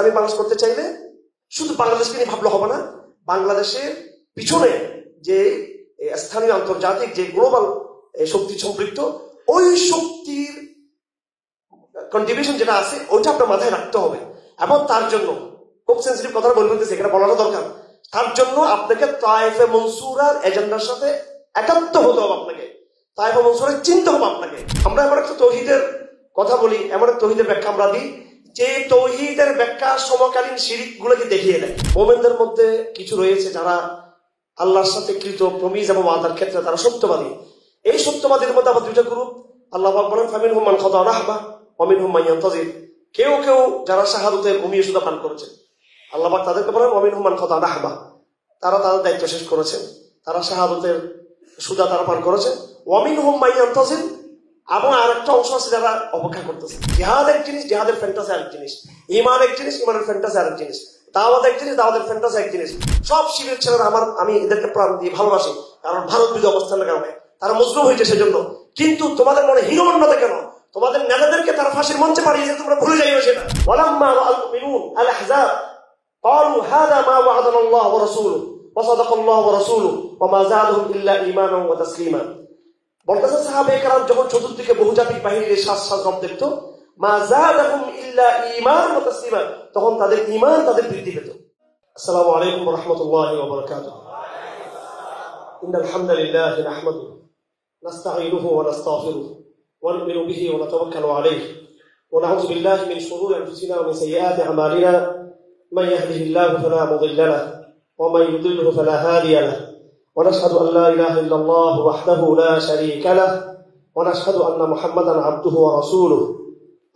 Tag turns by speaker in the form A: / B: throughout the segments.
A: ইসলামী বাংলাদেশ করতে চাইলে শুধু বাংলাদেশকে নিয়ে ভাবলে হবে না, বাংলাদেশের পিছনে যে স্থানীয় আন্তর্জাতিক যে গ্লোবাল শক্তি সম্পৃক্ত ওই শক্তির কন্ট্রিবিউশন যেটা আছে ওইটা আপনার মাথায় রাখতে হবে। এবং তার জন্য খুব সেন্সিটিভ কথা বলবেন, এখানে বলানো দরকার, তার জন্য আপনাকে তায়েফে মনসুরার এজেন্ডার সাথে একাত্ম হতে হবে, আপনাকে তায়েফে মনসুরা চিনতে হবে আপনাকে। আমরা এমন একটা তৌহিদের কথা বলি, এমন একটা তৌহিদের ব্যাখ্যা আমরা দিই যে তৌহিদের ব্যাখ্যা সমকালীন শিরিক গুলোকে দেখিয়ে দেয়। মোমেনদের মধ্যে কিছু রয়েছে যারা আল্লাহর সাথে কৃত প্রমিজ এবং ওয়াদার ক্ষেত্রে তারা সত্যবাদী। এই সত্যবাদীর মধ্যে আবার দুইটা গ্রুপ। আল্লাহ পাক বলেন ফামিনহুম মান খাযা রাহবা ওয়া মিনহুম মান ইয়ানতাজির। কেউ কেউ যারা শাহাদাতের ভূমিয়ে সুদা পান করেছে, আল্লাহ পাক তাদেরকে বলেন ওয়া মিনহুম মান খাযা রাহবা, তারা তাদের দায়িত্ব শেষ করেছেন, তারা শাহাদাতের সুদা তারা পান করেছে। ওয়া মিনহুম মান ইয়ানতাজির, এবং আরেকটা অংশ আছে যারা অপেক্ষা করতেছে। জিহাদ এক জিনিস, জিহাদের ফ্যান্টাসি আরেক জিনিস, ঈমান এক জিনিস, ঈমানের ফ্যান্টাসি আরেক জিনিস, দাওয়াত এক জিনিস, দাওয়াতের ফ্যান্টাসি এক জিনিস। সব শিবির ছেলেরা আমি এদেরকে প্রাণ দিয়ে ভালোবাসি, কারণ ভারত বিরোধী অবস্থানের কারণে তারা মজলুম হয়েছে সেজন্য। কিন্তু তোমাদের মনে হীনমন্যতা কেন? তোমাদের নেতাদেরকে তারা ফাঁসির মঞ্চে পাঠিয়েছে, তোমরা ভুলে যাইও সেটা। ওয়ালাম্মা রাআল মুমিনুন আল আহজাব ক্বালু হাযা মা ওয়া'আদানা আল্লাহু ওয়া রাসূলুহু ওয়া সাদাকাল্লাহু ওয়া রাসূলুহু ওয়া মা যাদাহুম ইল্লা ঈমানান ওয়া তাসলিমা। বলতেছে সাহাবায়ে কেরাম যখন চতুর্দিকে বহুজাতিক বাহিনীর শ্বাস রব দেখতো, মা যাদাহুম ইল্লা ঈমান ওয়া তাসলিমা, তখন তাদের ঈমান তাদের বৃদ্ধি পেত। আসসালামু আলাইকুম ওয়া রাহমাতুল্লাহি ওয়া বারাকাতুহু। ইন্নাল হামদালিল্লাহি নাহমাদুহু নাস্তাঈনুহু ওয়া নাস্তাগফিরুহু ওয়া নু'মিনু বিহি ওয়া নাতাওয়াক্কালু আলাইহি ওয়া নাউযু বিল্লাহি মিন শুরুরি আনফুসিনা ওয়া মিন sayyiati a'malina man yahdihillahu fala mudilla lahu wa man yudlilhu fala hadiya lahu. ونشهد أن لا إله إلا الله وحده لا شريك له ونشهد أن محمدا عبده ورسوله.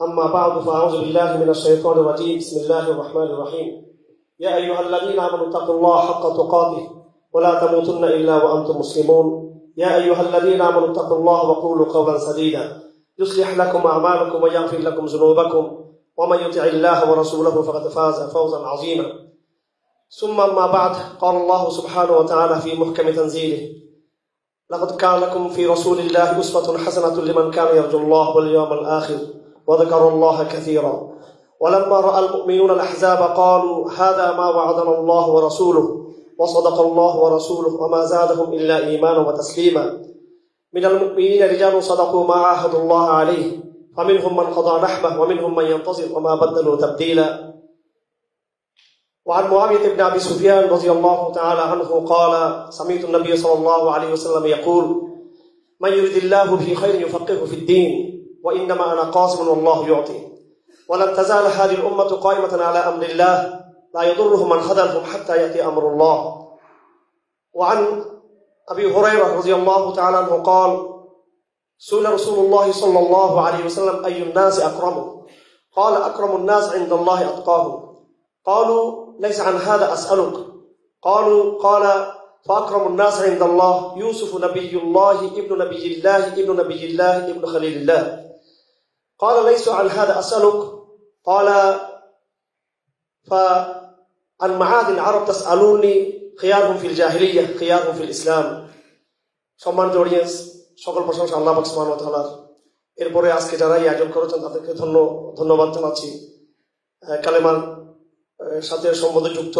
A: أما بعد فأعوذ بالله من الشيطان الرجيم. بسم الله الرحمن الرحيم. يا أيها الذين آمنوا اتقوا الله حق تقاته ولا تموتن إلا وأنتم مسلمون. يا أيها الذين آمنوا اتقوا الله وقولوا قولا سديدا يصلح لكم أعمالكم ويغفر لكم ذنوبكم ومن يطع الله ورسوله فقد فاز فوزا عظيما. ثم أما بعد، قال الله سبحانه وتعالى في محكم تنزيله: لقد كان لكم في رسول الله أسوة حسنة لمن كان يرجو الله واليوم الآخر وذكر الله كثيرا. ولما رأى المؤمنون الأحزاب قالوا هذا ما وعدنا الله ورسوله وصدق الله ورسوله وما زادهم إلا إيمانا وتسليما. من المؤمنين رجال صدقوا ما عاهدوا الله عليه فمنهم من قضى نحبه ومنهم من ينتظر وما بدلوا تبديلا. وعن معاوية بن أبي سفيان رضي الله تعالى عنه قال: سمعت النبي صلى الله عليه وسلم يقول: من يريد الله به خير يفقهه في الدين وإنما أنا قاسم والله يعطي. ولن تزال هذه الأمة قائمة على أمر الله لا يضرهم من خذلهم حتى يأتي أمر الله. وعن أبي هريرة رضي الله تعالى عنه قال: سئل رسول الله صلى الله عليه وسلم أي الناس أكرم؟ قال: أكرم الناس عند الله أتقاهم. قالوا: ليس عن هذا أسألك. قال: فأكرم الناس عند الله يوسف نبي الله ابن نبي الله ابن نبي الله ابن خليل الله. قال: ليس عن هذا أسألك. قال: فعن معاد العرب تسألوني خيارهم في الجاهلية خيارهم في الإسلام. সম্মানিত অডিয়েন্স, সকল প্রশংসা আল্লাহ পাক সুবহানাহু ওয়া তাআলার। এরপরে আজকে যারা এই আয়োজন করেছেন তাদেরকে ধন্যবাদ জানাচ্ছি। কালেমার সাথে সম্বন্ধযুক্ত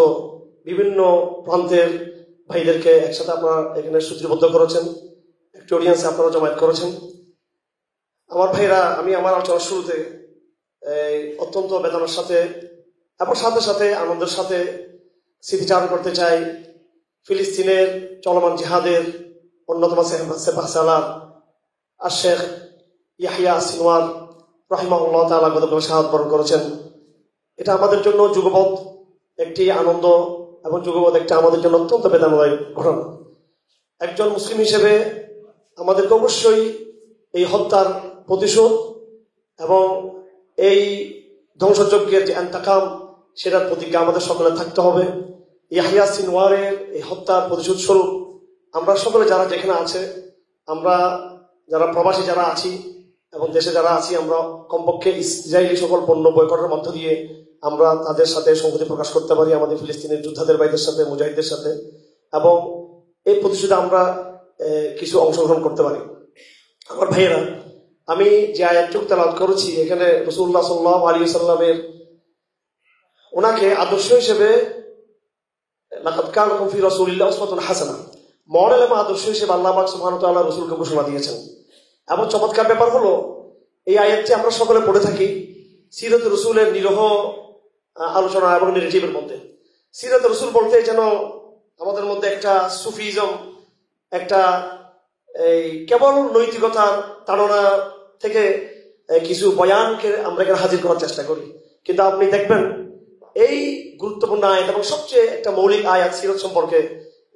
A: বিভিন্ন প্রান্তের ভাইদেরকে একসাথে আপনারা এখানে সূত্রবদ্ধ করেছেন, একটি অডিয়েন্সে আপনারা জমায়েত করেছেন। আমার ভাইরা, আমি আমার আলোচনার শুরুতে অত্যন্ত বেদনার সাথে এবং সাথে সাথে আনন্দের সাথে স্মৃতিচারণ করতে চাই ফিলিস্তিনের চলমান জিহাদের অন্যতম সেপাহ সালার আর শেখ ইয়াহিয়া সিনওয়ার রাহিমাহুল্লাহ তাআলা গতকাল শাহাদাত বরণ করেছেন। এটা আমাদের জন্য যুগপৎ একটি আনন্দ এবং যুগপৎ একটা আমাদের জন্য অত্যন্ত বেদনাদায়ক ঘটনা। একজন মুসলিম হিসেবে আমাদেরকে অবশ্যই এই হত্যার প্রতিশোধ এবং এই ধ্বংসযজ্ঞের যে ইন্তেকাম সেটার প্রতিজ্ঞা আমাদের সকলে থাকতে হবে। ইয়াহিয়া সিনওয়ারের এই হত্যার প্রতিশোধ স্বরূপ আমরা সকলে যারা যেখানে আছে, আমরা যারা প্রবাসী যারা আছি এবং দেশে যারা আছি, আমরা কমপক্ষে ইসরায়েলি সকল পণ্য বয়কটের মধ্য দিয়ে আমরা তাদের সাথে সংহতি প্রকাশ করতে পারি, আমাদের ফিলিস্তিনের যোদ্ধাদের ভাইদের সাথে, মুজাহিদদের সাথে, এবং এই প্রতিশোধে আমরা কিছু অংশগ্রহণ করতে পারি। আমার ভাইয়েরা, আমি যে আয়াতটুকু তেলাওয়াত করেছি এখানে রাসূলুল্লাহ সাল্লাল্লাহু আলাইহি ওয়াসাল্লামের ওনাকে আদর্শ হিসেবে লাকাদ কানা লাকুম ফি রাসূলিল্লাহি উসওয়াতুন হাসানাহ, মডেল এবং আদর্শ হিসেবে আল্লাহ পাক সুবহানাহু ওয়া তাআলা রাসূলকে ঘোষণা দিয়েছেন। এবং চমৎকার ব্যাপার হলো এই আয়াতটি আমরা সকলে পড়ে থাকি সিরাত রাসূলের নিরহ আলোচনা এবং নেগেটিভের মধ্যে। সিরাত রাসূল বলতে যেন আমাদের মধ্যে একটা সুফিজম, একটা এই কেবল নৈতিকতার তাড়না থেকে কিছু বয়ানকে আমরা এখানে হাজির করার চেষ্টা করি। কিন্তু আপনি দেখবেন এই গুরুত্বপূর্ণ আয়াত এবং সবচেয়ে একটা মৌলিক আয়াত সিরাত সম্পর্কে,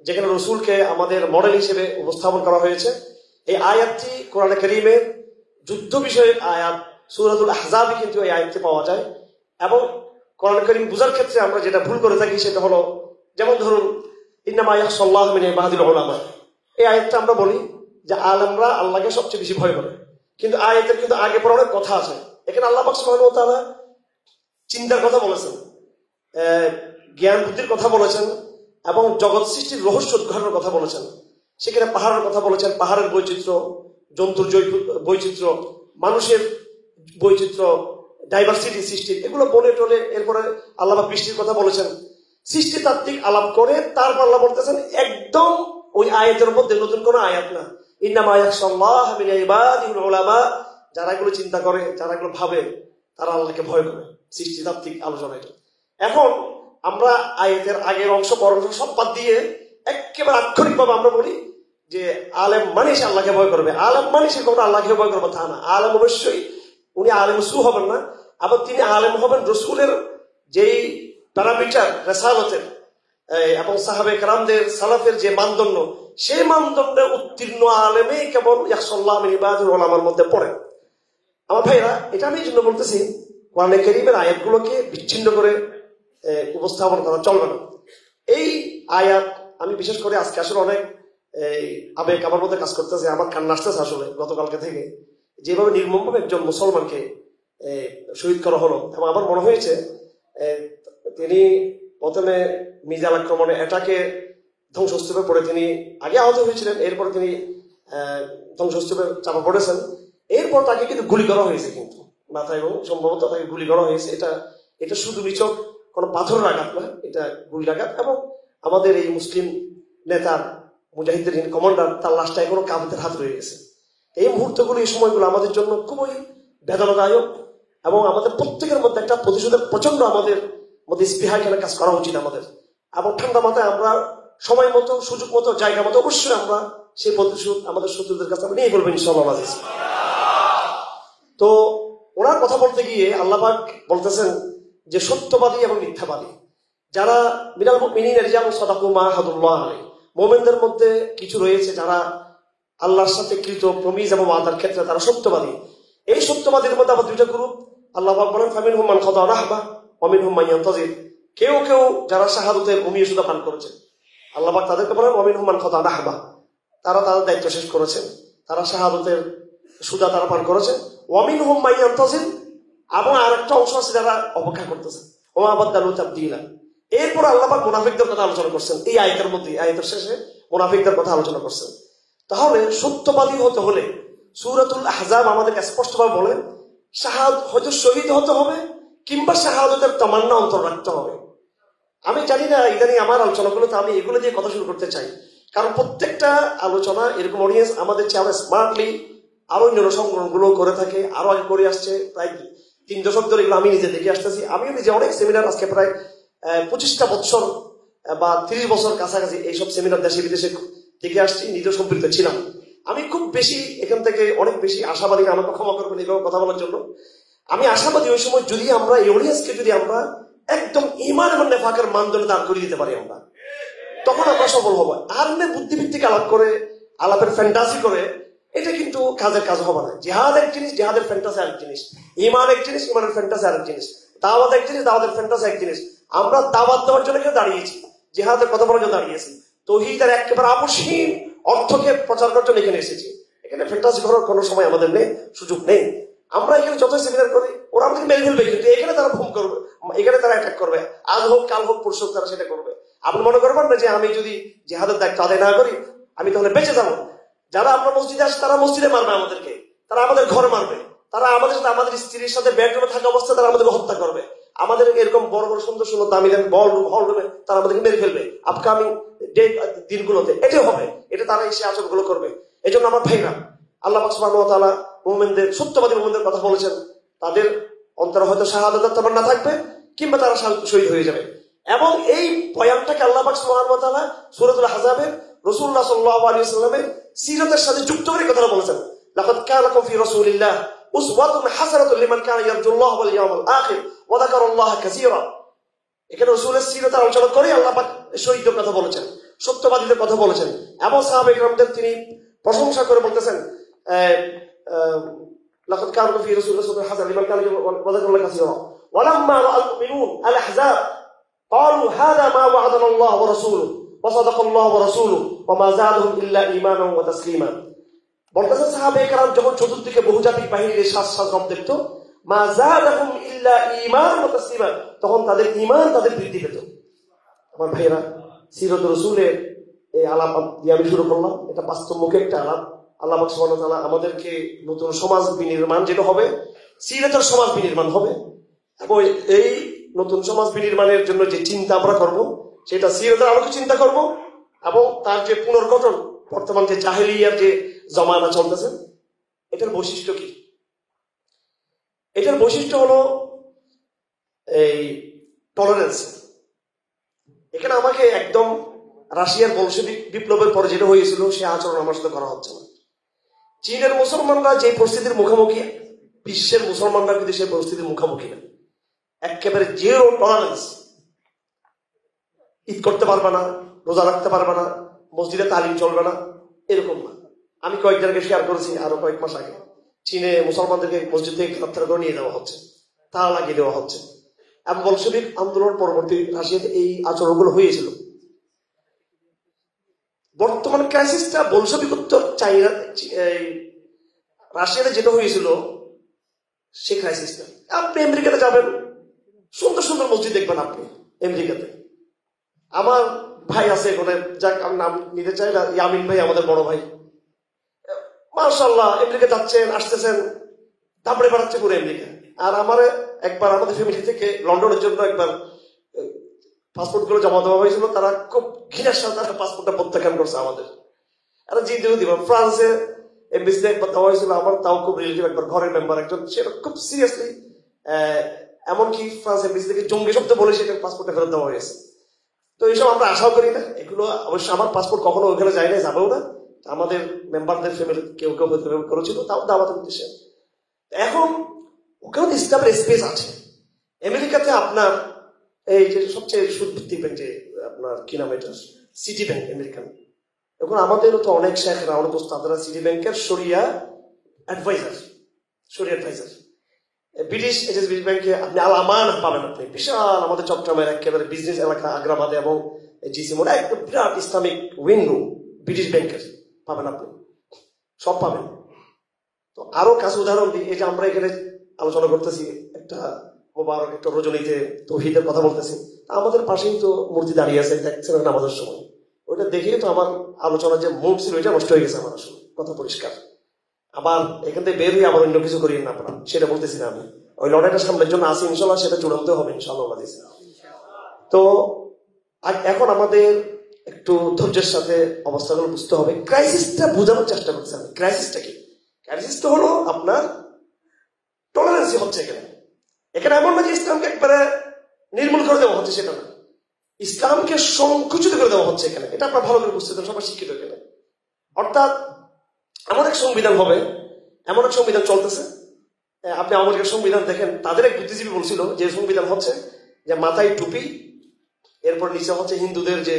A: যেখানে রসুলকে আমাদের মডেল হিসেবে উপস্থাপন করা হয়েছে, এই আয়াতটি কোরআনে কারীমের যুদ্ধ বিষয়ক আয়াত সূরাতুল আহজাবে কিন্তু এই আয়াতটি পাওয়া যায়। এবং কোরআন কারীম বুঝার ক্ষেত্রে আমরা যেটা ভুল করে থাকি সেটা হলো, যেমন ধরুন ইন্নামা ইয়াখশাল্লাহ মিন ইবাদিল উলামা, এই আয়াতটা আমরা বলি যে আলেমরা আল্লাহকে সবচেয়ে বেশি ভয় করে, কিন্তু আয়াতের কিন্তু আগে পরে অনেক কথা আছে। এখানে আল্লাহ পাক সুবহানাহু ওয়া তাআলা চিন্তার কথা বলেছেন, জ্ঞান বুদ্ধির কথা বলেছেন এবং জগৎ সৃষ্টির রহস্য উদ্ঘাটনের কথা বলেছেন। সেখানে পাহাড়ের কথা বলেছেন, পাহাড়ের বৈচিত্র্য, জন্তুর বৈচিত্র্য, মানুষের বৈচিত্র্য, ডাইভার্সিটি সৃষ্টি, এগুলো বলে টলে এরপরে আল্লাহ বৃষ্টির কথা বলেছেন। সৃষ্টিতাত্ত্বিক আলাপ করে তারপর আল্লাহ বলতেছেন একদম ওই আয়াতের মধ্যে নতুন কোন আয়াত না, ইন্নামা ইয়াখশাল্লাহ মিন ইবাদিল উলামা, যারা এগুলো চিন্তা করে, যারা এগুলো ভাবে, তারা আল্লাহকে ভয় করে। সৃষ্টিতাত্ত্বিক আলোচনা এটা। এখন আমরা আয়াতের আগের অংশ পরের অংশ সব বাদ দিয়ে একেবারে আক্ষরিকভাবে আমরা বলি যে আলেম মানে সে আল্লাহকে ভয় করবে। আলেম মানে সে কোনো আল্লাহকে ভয় করবে তা না। আলেম অবশ্যই উনি আলেম সু হবেন না, আবার তিনি আলেম হবেন রসুলের যেই প্যারামিটার রেসালতের এবং সাহাবে কেরামদের সালাফের যে মানদণ্ড, সেই মানদণ্ডে উত্তীর্ণ আলেমে কেবল ইয়াখশাল্লাহ মিন ইবাদিল উলামার মধ্যে পড়ে। আমার ভাইরা, এটা আমি এই জন্য বলতেছি কোরআনে কারীমের আয়াতগুলোকে বিচ্ছিন্ন করে উপস্থাপন করা চলবে না। এই আয়াত আমি বিশেষ করে আজকে আসলে অনেক আবেগ আমার মধ্যে কাজ করতেছে, আমার কান্না আসতেছে আসলে গতকালকে থেকে, যেভাবে নির্মমভাবে একজন মুসলমানকে শহীদ করা হলো। এবং আমার মনে হয়েছে তিনি প্রথমে মিজাইল আক্রমণে এটাকে ধ্বংসস্তূপে পড়ে তিনি আগে আহত হয়েছিলেন, এরপরে তিনি ধ্বংসস্তূপে চাপা পড়েছেন, এরপর তাকে কিন্তু গুলি করা হয়েছে, কিন্তু মাথায়, এবং সম্ভবত তাকে গুলি করা হয়েছে। এটা শুধু নিছক কোন পাথরের আঘাত না, এটা গুলির আঘাত। এবং আমাদের এই মুসলিম নেতার মুজাহিদের কমান্ডার, তার লাশটা এখনো কাফেরদের হাত রয়ে গেছে। এই মুহূর্তগুলো, এই সময়গুলো আমাদের জন্য খুবই বেদনাদায়ক এবং আমাদের প্রত্যেকের মধ্যে একটা প্রতিশোধের প্রচন্ড আমাদের মধ্যে স্পৃহা এখানে কাজ করা উচিত আমাদের। এবং ঠান্ডা মাথায় আমরা সময় মতো, সুযোগ মতো, জায়গা মতো অবশ্যই আমরা সেই প্রতিশোধ আমাদের শত্রুদের কাছে আমরা নিয়ে বলবেন ইনশাআল্লাহ। তো ওনার কথা বলতে গিয়ে আল্লাহ পাক বলতেছেন যে সত্যবাদী এবং মিথ্যাবাদী যারা মিনাল মুমিনিনা রিজালুন সাদাকু মা আহাদুল্লাহ আলাইহি, মুমিনদের মধ্যে কিছু রয়েছে যারা আল্লাহর সাথে কৃত প্রমিজ এবং ওয়াদার ক্ষেত্রে তারা সত্যবাদী। এই সত্যবাদীর মধ্যে আবার দুইটা গ্রুপ আল্লাহ পাক বলেন ফামিনহুম মান খাদা রাহবা ওয়া মিনহুম মান ইয়ানতাজির। কেউ কেউ যারা শাহাদাতের ভূমিয়ে সুদা পান করেছে, আল্লাহ পাক তাদেরকে বলেন ওয়া মিনহুম মান খাদা রাহবা, তারা তাদের দায়িত্ব শেষ করেছেন, তারা শাহাদাতের সুদা তারা পান করেছে। ওয়া মিনহুম মান ইয়ানতাজির, এবং আরেকটা অংশ আছে যারা অপেক্ষা করতেছে। ওমা বাদদালু তাবদীলা। এরপর আল্লাহ পাক মুনাফিকদের কথা আলোচনা করছেন এই আয়াতের মধ্যে, আয়াতের শেষে মুনাফিকদের কথা আলোচনা করছেন। তাহলে সত্যবাদী হতে হলে সূরাতুল আহজাব আমাদেরকে স্পষ্টভাবে বলেন হয়তো শহীদ হতে হবে কিংবা শাহাদাতের তামান্না অন্তর রাখতে হবে। আমি জানি না ইদানিং আমার আলোচনাগুলোতে আমি এগুলো দিয়ে কথা শুরু করতে চাই, কারণ প্রত্যেকটা আলোচনা এরকম অডিয়েন্স আমাদের চেয়ে আরো স্মার্টলি আরো অন্যান্য সংগ্রহগুলো করে থাকে, আরো আগে করে আসছে। প্রায় 3 দশক ধরে এগুলো আমি নিজে দেখে আসতেছি। আমিও নিজে অনেক সেমিনার, আজকে প্রায় 25টা বছর বা 30 বছর কাছাকাছি এইসব সেমিনার দেশে বিদেশে দেখে আসছি, নিজেও সম্পৃক্ত ছিলাম। আমি খুব বেশি এখান থেকে অনেক বেশি আশাবাদী, আমাকে ক্ষমা করবেন এইভাবে কথা বলার জন্য। আমি আশাবাদী ওই সময় যদি আমরা এই অডিয়েন্সকে যদি আমরা একদম ঈমান এবং নেফাকের মানদণ্ডে দাঁড় করিয়ে দিতে পারি, আমরা তখন আমরা সফল হবো। আর এমনি বুদ্ধিভিত্তিক আলাপ করে, আলাপের ফ্যান্টাসি করে, এটা কিন্তু কাজের কাজ হবে না। জিহাদ এক জিনিস, জিহাদের ফ্যান্টাসি আরেক জিনিস। ঈমান এক জিনিস, ঈমানের ফ্যান্টাসি আরেক জিনিস। দাওয়াত এক জিনিস, দাওয়াতের ফ্যান্টাসি এক জিনিস। আমরা দাওয়াত দেওয়ার জন্য কেউ দাঁড়িয়েছি, জিহাদের কথা বলার জন্য দাঁড়িয়েছি, তৌহিদের একেবারে আপসহীন অর্থকে প্রচার করার জন্য এখানে এসেছি। এখানে ফ্যান্টাসি করার কোনো সময় আমাদের নেই, সুযোগ নেই। আমরা এখানে যত সেমিনার করি ওরা আমাদেরকে মেরে ফেলবে, কিন্তু এখানে তারা ভুল করবে, এখানে তারা অ্যাটাক করবে, আজ হোক কাল হোক পরশু হোক তারা সেটা করবে। আপনি মনে করবেন না যে আমি যদি জিহাদের দায়িত্ব আদায় না করি আমি তাহলে বেঁচে যাবো। যারা আমরা মসজিদে আসে তারা মসজিদে মারবে আমাদেরকে, তারা আমাদের ঘরে মারবে, তারা আমাদের সাথে, আমাদের স্ত্রীর সাথে বেডরুমে থাকা অবস্থায় তারা আমাদেরকে হত্যা করবে। আমাদের এরকম বড় বড় সুন্দর সুন্দর দামি দামি হল রুমে তারা আমাদেরকে মেরে ফেলবে আপকামিং দিনগুলোতে। এটাই হবে, এটা তারা এসে আচরণগুলো করবে। এই জন্য আমার ভাইরা, আল্লাহ পাক সুবহানাহু ওয়া তাআলা মুমিনদের, সত্যবাদী মুমিনদের কথা বলেছেন, তাদের অন্তরে হয়তো শাহাদাতের তামান্না থাকবে কিংবা তারা শহীদ হয়ে যাবে। এবং এই বয়ানটাকে আল্লাহ পাক সুবহানাহু ওয়া তাআলা সূরাতুল আহজাবের রাসূলুল্লাহ সাল্লাল্লাহু আলাইহি ওয়াসাল্লামের সিরাতের সাথে যুক্ত করে কথাটা বলেছেন। লাকাদ কানা লাকুম ফি রাসূলিল্লাহ উসওয়াতুন হাসানাতুন লিমান কানা ইয়ারজুল্লাহ ওয়াল ইয়াউমাল আখির ওয়া যাকারাল্লাহ কাসীরা। এখানে রাসূলের সিরাতের আলোচনা করে আল্লাহ পাক শহীদদের কথা বলেছেন, সত্যবাদীদের কথা বলেছেন, এবং সাহাবায়ে কিরামদের তিনি প্রশংসা করে বলতেছেন লাকাদ কানা লাকুম ফি রাসূলিল্লাহ উসওয়াতুন হাসানাতুন লিমান কানা ইয়ারজুল্লাহ ওয়া যাকারাল্লাহ কাসীরা ওয়ালাম্মা রাআল মুমিনুন আল আহজাব قالوا هذا ما وعدنا الله ورسوله وصدق الله ورسوله وما زادهم الا ايمانا وتسليما। বলতেছেন সাহাবায়ে কেরাম যখন চতুর্দিকে বহুজাতিক বাহিনীর শ্বাস রব দেখতো, মা যাদাহুম ইল্লা ঈমান ওয়া তাসলিমা, তখন তাদের ঈমান তাদের বৃদ্ধি পেত। আমার ভাইরা, সিরাত রাসূলের এই আলাপ দিয়ে আমি শুরু করলাম। এটা বাস্তবমুখী একটা আলাপ। আল্লাহ পাক সুবহানাহু ওয়া তাআলা আমাদেরকে নতুন সমাজ বিনির্মাণ যেটা হবে, সিরাতের সমাজ বিনির্মাণ হবে, এবং এই নতুন সমাজ বিনির্মাণের জন্য যে চিন্তা আমরা করব সেটা সিরাতের আলোকে চিন্তা করব, এবং তার যে পুনর্গঠন, বর্তমান যে জাহেলিয়ার যে জমানা চলতেছে, এটার বৈশিষ্ট্য কি? এটার বৈশিষ্ট্য হলো এই টলারেন্স। এখানে আমাকে একদম রাশিয়ার বলশেভিক বিপ্লবের পরে যেটা হয়েছিল সে আচরণ আমার সাথে করা হচ্ছে না। চীনের মুসলমানরা যে পরিস্থিতির মুখোমুখি, বিশ্বের মুসলমানরা কিন্তু সেই পরিস্থিতির মুখোমুখি না। একেবারে জিরো টলারেন্স। ঈদ করতে পারবে না, রোজা রাখতে পারবে না, মসজিদে তালিম চলবে না, এরকম না। আমি কয়েকজনকে শেয়ার করেছি আরো কয়েক মাস আগে, চীনে মুসলমানদেরকে মসজিদ থেকে গ্রেফতার করে নিয়ে যাওয়া হচ্ছে, তালা লাগিয়ে দেওয়া হচ্ছে। এবং বলশেভিক আন্দোলন পরবর্তী রাশিয়াতে এই আচরণগুলো হয়েছিল। বর্তমান ক্রাইসিসটা বলশেভিক উত্তর চাইনা, রাশিয়াতে যেটা হয়েছিল সেই ক্রাইসিসটা। আপনি আমেরিকাতে যাবেন, সুন্দর সুন্দর মসজিদ দেখবেন আপনি আমেরিকাতে। আমার ভাই আছে এখানে, যাক আমি নাম নিতে চাই না, ইয়ামিন ভাই, আমাদের বড় ভাই, মাশাআল্লাহ আমেরিকা যাচ্ছেন আসতেছেন, দাপড়ে বেড়াচ্ছে পুরো আমেরিকা। আর আমার একবার আমাদের ফ্যামিলি থেকে লন্ডনের জন্য একবার পাসপোর্ট গুলো জমা দেওয়া হয়েছিল, তারা খুব ঘৃণার সাথে তারা পাসপোর্টটা প্রত্যাখ্যান করছে আমাদের। আর জি দিব ফ্রান্সে এমবিসিতে একবার দেওয়া হয়েছিল, আমার তাও খুব রিলেটিভ একবার ঘরের মেম্বার একজন, সেটা খুব সিরিয়াসলি, এমনকি ফ্রান্স এমবিসি থেকে জঙ্গি শব্দ বলে সেটা পাসপোর্টে ফেরত দেওয়া হয়েছে। তো এইসব আমরা আশাও করি না, এগুলো অবশ্য আমার পাসপোর্ট কখনো ওখানে যায় না, যাবেও না। আমাদের মেম্বারদের ফ্যামিলি কেউ কেউ করেছিল, তাও আমাদের উদ্দেশ্যে। এখন ওখানে ইসলামের স্পেস আছে। আমেরিকাতে আপনার এই যে সবচেয়ে সুদভিত্তিক ব্যাংক, যে আপনার কি নাম এটা, সিটি ব্যাংক আমেরিকান, এখন আমাদেরও তো অনেক শেখরা, অনেক ওস্তাদরা সিটি ব্যাংকের শরিয়া অ্যাডভাইজার। ব্রিটিশ এইচএসবি ব্যাংকে আপনি আল আমান পাবেন, আপনি বিশাল আমাদের চট্টগ্রামের একেবারে বিজনেস এলাকা আগ্রাবাদে এবং জিসি মোড়ে একদম বিরাট ইসলামিক উইন্ডো ব্রিটিশ ব্যাংকের পাবেন, আপনি সব পাবেন। তো আরো কাছে উদাহরণ দিই, এই যে আমরা এখানে আলোচনা করতেছি, একটা মোবারক একটা রজনীতে তৌহিদের কথা বলতেছি, আমাদের পাশেই তো মূর্তি দাঁড়িয়ে আছে, দেখছেন নামাজের সময়। ওইটা দেখেই তো আমার আলোচনার যে মুড ছিল ওইটা নষ্ট হয়ে গেছে আমার, আসলে কথা পরিষ্কার। আবার এখান থেকে বের হয়ে আবার অন্য কিছু করিয়ে না আপনারা, সেটা বলতেছি না আমি। ওই লড়াইটা সামনের জন্য আসি ইনশাল্লাহ, সেটা চূড়ান্ত হবে ইনশাল্লাহ। তো এখন আমাদের একটু ধৈর্যের সাথে অবস্থাগুলো বুঝতে হবে। ক্রাইসিসটা বোঝানোর চেষ্টা করছি আমি। ক্রাইসিসটা কি? ক্রাইসিসটা হলো আপনার টলারেন্সি হচ্ছে এখানে। এখানে এমন না যে ইসলামকে একবারে নির্মূল করে দেওয়া হচ্ছে, সেটা না। ইসলামকে সংকুচিত করে দেওয়া হচ্ছে এখানে। এটা আপনার ভালো করে বুঝতে হবে, সবাই শিক্ষিত এখানে। অর্থাৎ এমন এক সংবিধান হবে, এমন এক সংবিধান চলতেছে। আপনি আমেরিকার সংবিধান দেখেন, তাদের এক বুদ্ধিজীবী বলছিল যে সংবিধান হচ্ছে যে মাথায় টুপি, এরপর নিচে হচ্ছে হিন্দুদের যে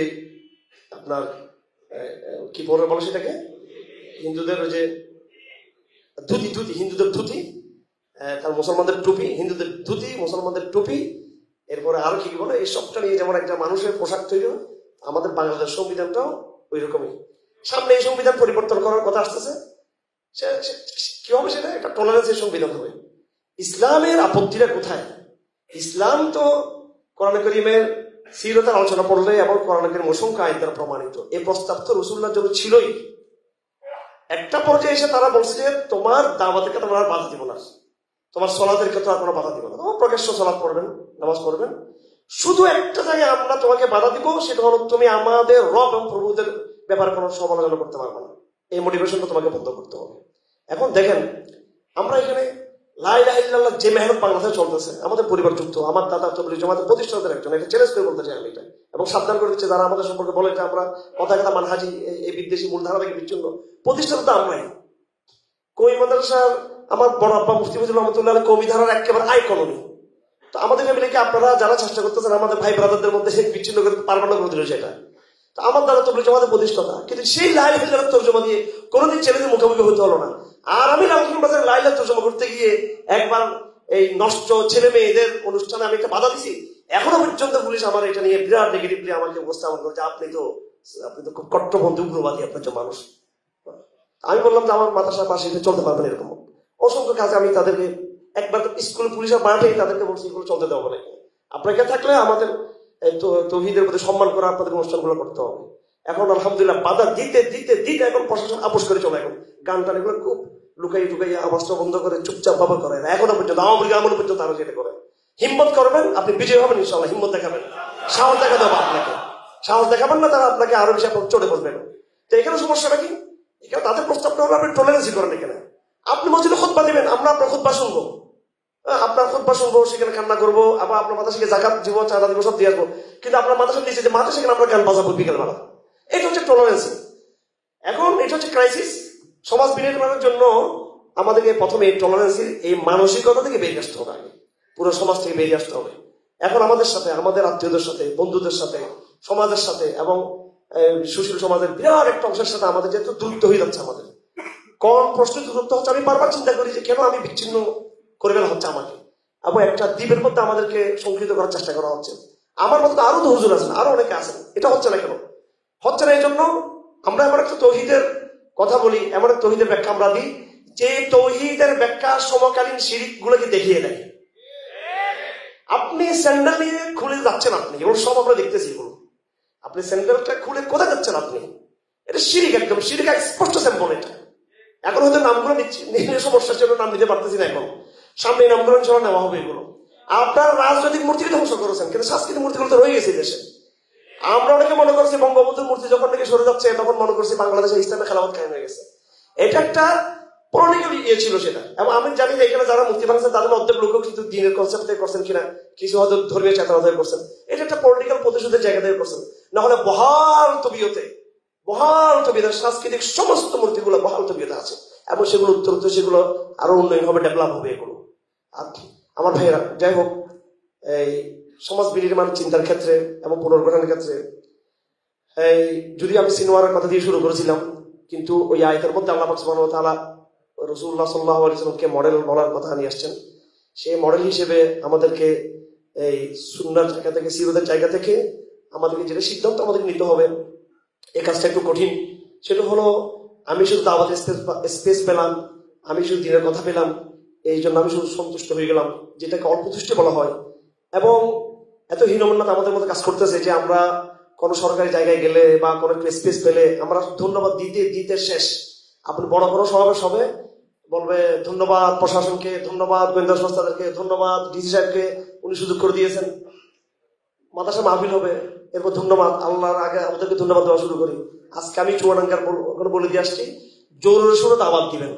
A: আপনার কি বলে সেটাকে, হিন্দুদের ওই যে ধুতি, হিন্দুদের ধুতি, তার মুসলমানদের টুপি, হিন্দুদের ধুতি, মুসলমানদের টুপি, এরপরে আরো কি বলে, এই সবটা নিয়ে যেমন একটা মানুষের পোশাক তৈরি হয়, আমাদের বাংলাদেশ সংবিধানটাও ওই রকমই। সামনে এই সংবিধান পরিবর্তন করার কথা আসতেছে, কি হবে সেটা একটা টলারেন্সের সংবিধান হবে। ইসলামের আপত্তিটা কোথায়? ইসলাম তো কোরআন কারীমের সিরতের আলোচনা পড়লে এবং কোরআন কারীমের অসংখ্য আয়াত দ্বারা প্রমাণিত। এই প্রস্তাব তো রাসূলুল্লাহর জন্য ছিলই। একটা পর্যায়ে এসে তারা বলছে যে তোমার দাওয়াতের কথা আমরা বাধা দিব না, তোমার সলাতের ক্ষেত্রে আর কোনো বাধা দিব না, তোমার প্রকাশ্য সলাৎ পড়বেন, নামাজ পড়বেন। শুধু একটা জায়গায় আমরা তোমাকে বাধা দিব, সেটা হলো তুমি আমাদের রব এবং প্রভুদের ব্যাপারে কোনো সমালোচনা করতে পারবে না। এই মোটিভেশনটা তোমাকে বন্ধ করতে হবে। এখন দেখেন, আমরা এখানে লা ইলাহা ইল্লাল্লাহ যে মেহনত বাংলাদেশে চলতেছে, আমাদের পরিবার যুক্ত, আমার দাদা তবলিগ জামাতের প্রতিষ্ঠাতাদের একজন, এটা চ্যালেঞ্জ করে বলতে চাই আমি এটা, এবং সাবধান করে দিচ্ছে যারা আমাদের সম্পর্কে বলে যে আমরা কথা কথা মানহাজি এই বিদ্বেষী মূলধারা থেকে বিচ্ছিন্ন। প্রতিষ্ঠাতা তো আমরাই। কমি মাদ্রাসার আমার বড় আব্বা মুফতি ফজলুর রহমতুল্লাহ কমি ধারার একেবারে আইকনমি। তো আমাদের ফ্যামিলিকে আপনারা যারা চেষ্টা করতেছেন আমাদের ভাই ব্রাদারদের মধ্যে বিচ্ছিন্ন করতে পারবেন না, করে দিল সেটা। তো আমার দ্বারা তবলিগ জামাতের প্রতিষ্ঠাতা, কিন্তু সেই লা ইলাহা ইল্লাল্লাহ তর্জমা দিয়ে কোনোদিন চ্যালেঞ্জের মুখোমুখি হতে হলো না। আর আমি রামকৃষ্ণ বাজারে লা ইলাহা তর্জমা করতে গিয়ে একবার এই নষ্ট ছেলে মেয়েদের অনুষ্ঠানে আমি একটা বাধা দিছি। এখনো পর্যন্ত পুলিশ আমার এটা নিয়ে বিরাট নেগেটিভলি আমাকে উপস্থাপন করেছে, আপনি তো খুব কট্টরপন্থী উগ্রবাদী আপনার যে মানুষ। আমি বললাম যে আমার মাদ্রাসার পাশে চলতে পারবেন এরকম অসংখ্য কাজে আমি তাদেরকে একবার স্কুলে পুলিশের মাঠেই তাদেরকে বলছি এগুলো চলতে দেওয়া বলে, আপনাকে থাকলে আমাদের তৌহিদের প্রতি সম্মান করা আপনাদের অনুষ্ঠানগুলো করতে হবে। এখন আলহামদুলিল্লাহ বাধা দিতে দিতে দিতে এখন প্রশাসন আপোষ করে চলে। এখন গান টান এগুলো খুব লুকাই টুকাই আওয়াজটা বন্ধ করে চুপচাপ ভাবে করে না এখনো পর্যন্ত, আওয়ামী লীগ আমল পর্যন্ত আরো যেটা করে। হিম্মত করবেন, আপনি বিজয় হবেন ইনশাল্লাহ। হিম্মত দেখাবেন, সাহস দেখাতে হবে আপনাকে। সাহস দেখাবেন না, তারা আপনাকে আরো বেশি চড়ে বসবেন। তো এখানে সমস্যাটা কি? এখানে তাদের প্রস্তাবটা হলো আপনি টলারেন্সি করেন। এখানে আপনি মসজিদে খুতবা দিবেন, আমরা আপনার খুতবা শুনবো, আপনার খুতবা শুনবো, সেখানে কান্না করবো, আবার আপনার মাথা থেকে জাকাত দিব, চাঁদা দিব, সব দিয়ে আসবো, কিন্তু আপনার মাথা নিচে যে মাথা সেখানে আমরা গান বাজাবো বিকেল বেলা। এটা হচ্ছে টলারেন্সি। এখন এটা হচ্ছে ক্রাইসিস। সমাজ বিনির্মাণের জন্য আমাদেরকে প্রথমে এই টলারেন্সির এই মানসিকতা থেকে বেরিয়ে আসতে হবে, পুরো সমাজ থেকে বেরিয়ে আসতে হবে। এখন আমাদের সাথে, আমাদের আত্মীয়দের সাথে, বন্ধুদের সাথে, সমাজের সাথে এবং সুশীল সমাজের বিরাট একটা অংশের সাথে আমাদের যেহেতু দূরত্ব হয়ে যাচ্ছে, আমাদের কোন প্রশ্ন দূরত্ব হচ্ছে, আমি বারবার চিন্তা করি যে কেন আমি বিচ্ছিন্ন করে ফেলা হচ্ছে আমাকে, এবং একটা দ্বীপের মধ্যে আমাদেরকে সংকৃত করার চেষ্টা করা হচ্ছে। আমার মতো আরো তো হুজুর আছেন, আরো অনেকে আছেন, এটা হচ্ছে না কেন? হচ্ছে না এই জন্য আমরা এমন একটা তৌহিদের কথা বলি, এমন একটা তৌহিদের ব্যাখ্যা আমরা দিই যে তৌহিদের ব্যাখ্যা সমকালীন শিরিক গুলোকে দেখিয়ে দেয়। আপনি স্যান্ডেল নিয়ে খুলে যাচ্ছেন, আপনি এগুলো সব আমরা দেখতেছি, এগুলো আপনি স্যান্ডেলটা খুলে কোথায় যাচ্ছেন আপনি? এটা শিরিক, একদম শিরিক, স্পষ্ট স্যাম্পল এটা। এখন হয়তো নামগুলো নিচ্ছে সমস্যার জন্য নাম দিতে পারতেছি না, এখন সামনে নামগুলো ইনশাআল্লাহ নেওয়া হবে। এগুলো আপনার রাজনৈতিক মূর্তিকে ধ্বংস করেছেন, কিন্তু সাংস্কৃতিক মূর্তিগুলো তো রয়ে গেছে দেশে। আমরা অনেকে মনে করছি বঙ্গবন্ধুর মূর্তি যখন থেকে সরে যাচ্ছে তখন মনে করছি বাংলাদেশে ইসলামের খেলাফত কায়েম হয়ে গেছে। এটা একটা পৌরাণিক ইয়ে ছিল সেটা। এবং আমি জানি যে এখানে যারা মূর্তি বানাচ্ছেন তাদের অর্ধেক লোক কিন্তু দিনের কনসেপ্ট থেকে করছেন কিনা, কিছু হয়তো ধর্মীয় চেতনা থেকে করছেন। এটা একটা পলিটিক্যাল প্রতিশোধের জায়গা থেকে করছেন, না হলে বহাল তবিয়তে সাংস্কৃতিক সমস্ত মূর্তিগুলো বহাল তবিয়তে আছে, এবং সেগুলো উত্তর সেগুলো আরো উন্নয়ন হবে, ডেভেলপ হবে এগুলো। আর আমার ভাইয়েরা, যাই হোক, এই সমাজ বিনির্মাণ চিন্তার ক্ষেত্রে এবং পুনর্গঠনের ক্ষেত্রে যদি আমি সিনেমার কথা দিয়ে শুরু করেছিলাম, কিন্তু ওই আয়াতের মধ্যে আল্লাহ পাক সুবহানাহু ওয়া তাআলা রাসূলুল্লাহ সাল্লাল্লাহু আলাইহি ওয়াসাল্লামকে মডেল বলার কথা নিয়ে আসছেন। সেই মডেল হিসেবে আমাদেরকে এই সুন্নাহর জায়গা থেকে, সিরাতের জায়গা থেকে আমাদেরকে যেটা সিদ্ধান্ত আমাদেরকে নিতে হবে, এই কাজটা একটু কঠিন। সেটা হলো আমি শুধু দাওয়াতের স্পেস পেলাম, আমি শুধু দিনের কথা পেলাম, এই জন্য আমি শুধু সন্তুষ্ট হয়ে গেলাম, যেটাকে অল্পতুষ্টি বলা হয়। এবং এত হীনমন্যতা আমাদের মধ্যে কাজ করতেছে যে আমরা কোনো সরকারি জায়গায় গেলে বা কোনো স্পেস পেলে আমরা ধন্যবাদ দিতে দিতে শেষ। আপনি বড় বড় সমাবেশ হবে, বলবে ধন্যবাদ প্রশাসনকে, ধন্যবাদ গোয়েন্দা সংস্থাদেরকে, ধন্যবাদ ডিসি সাহেবকে, উনি সুযোগ করে দিয়েছেন। মাদ্রাসা মাহফিল হবে, এরপর ধন্যবাদ, আল্লাহর আগে আমাদেরকে ধন্যবাদ দেওয়া শুরু করি। আজকে আমি চুয়াডাঙ্গার বলে দিয়ে আসছি, জরুরি শুরু দাওয়াত দিবেন,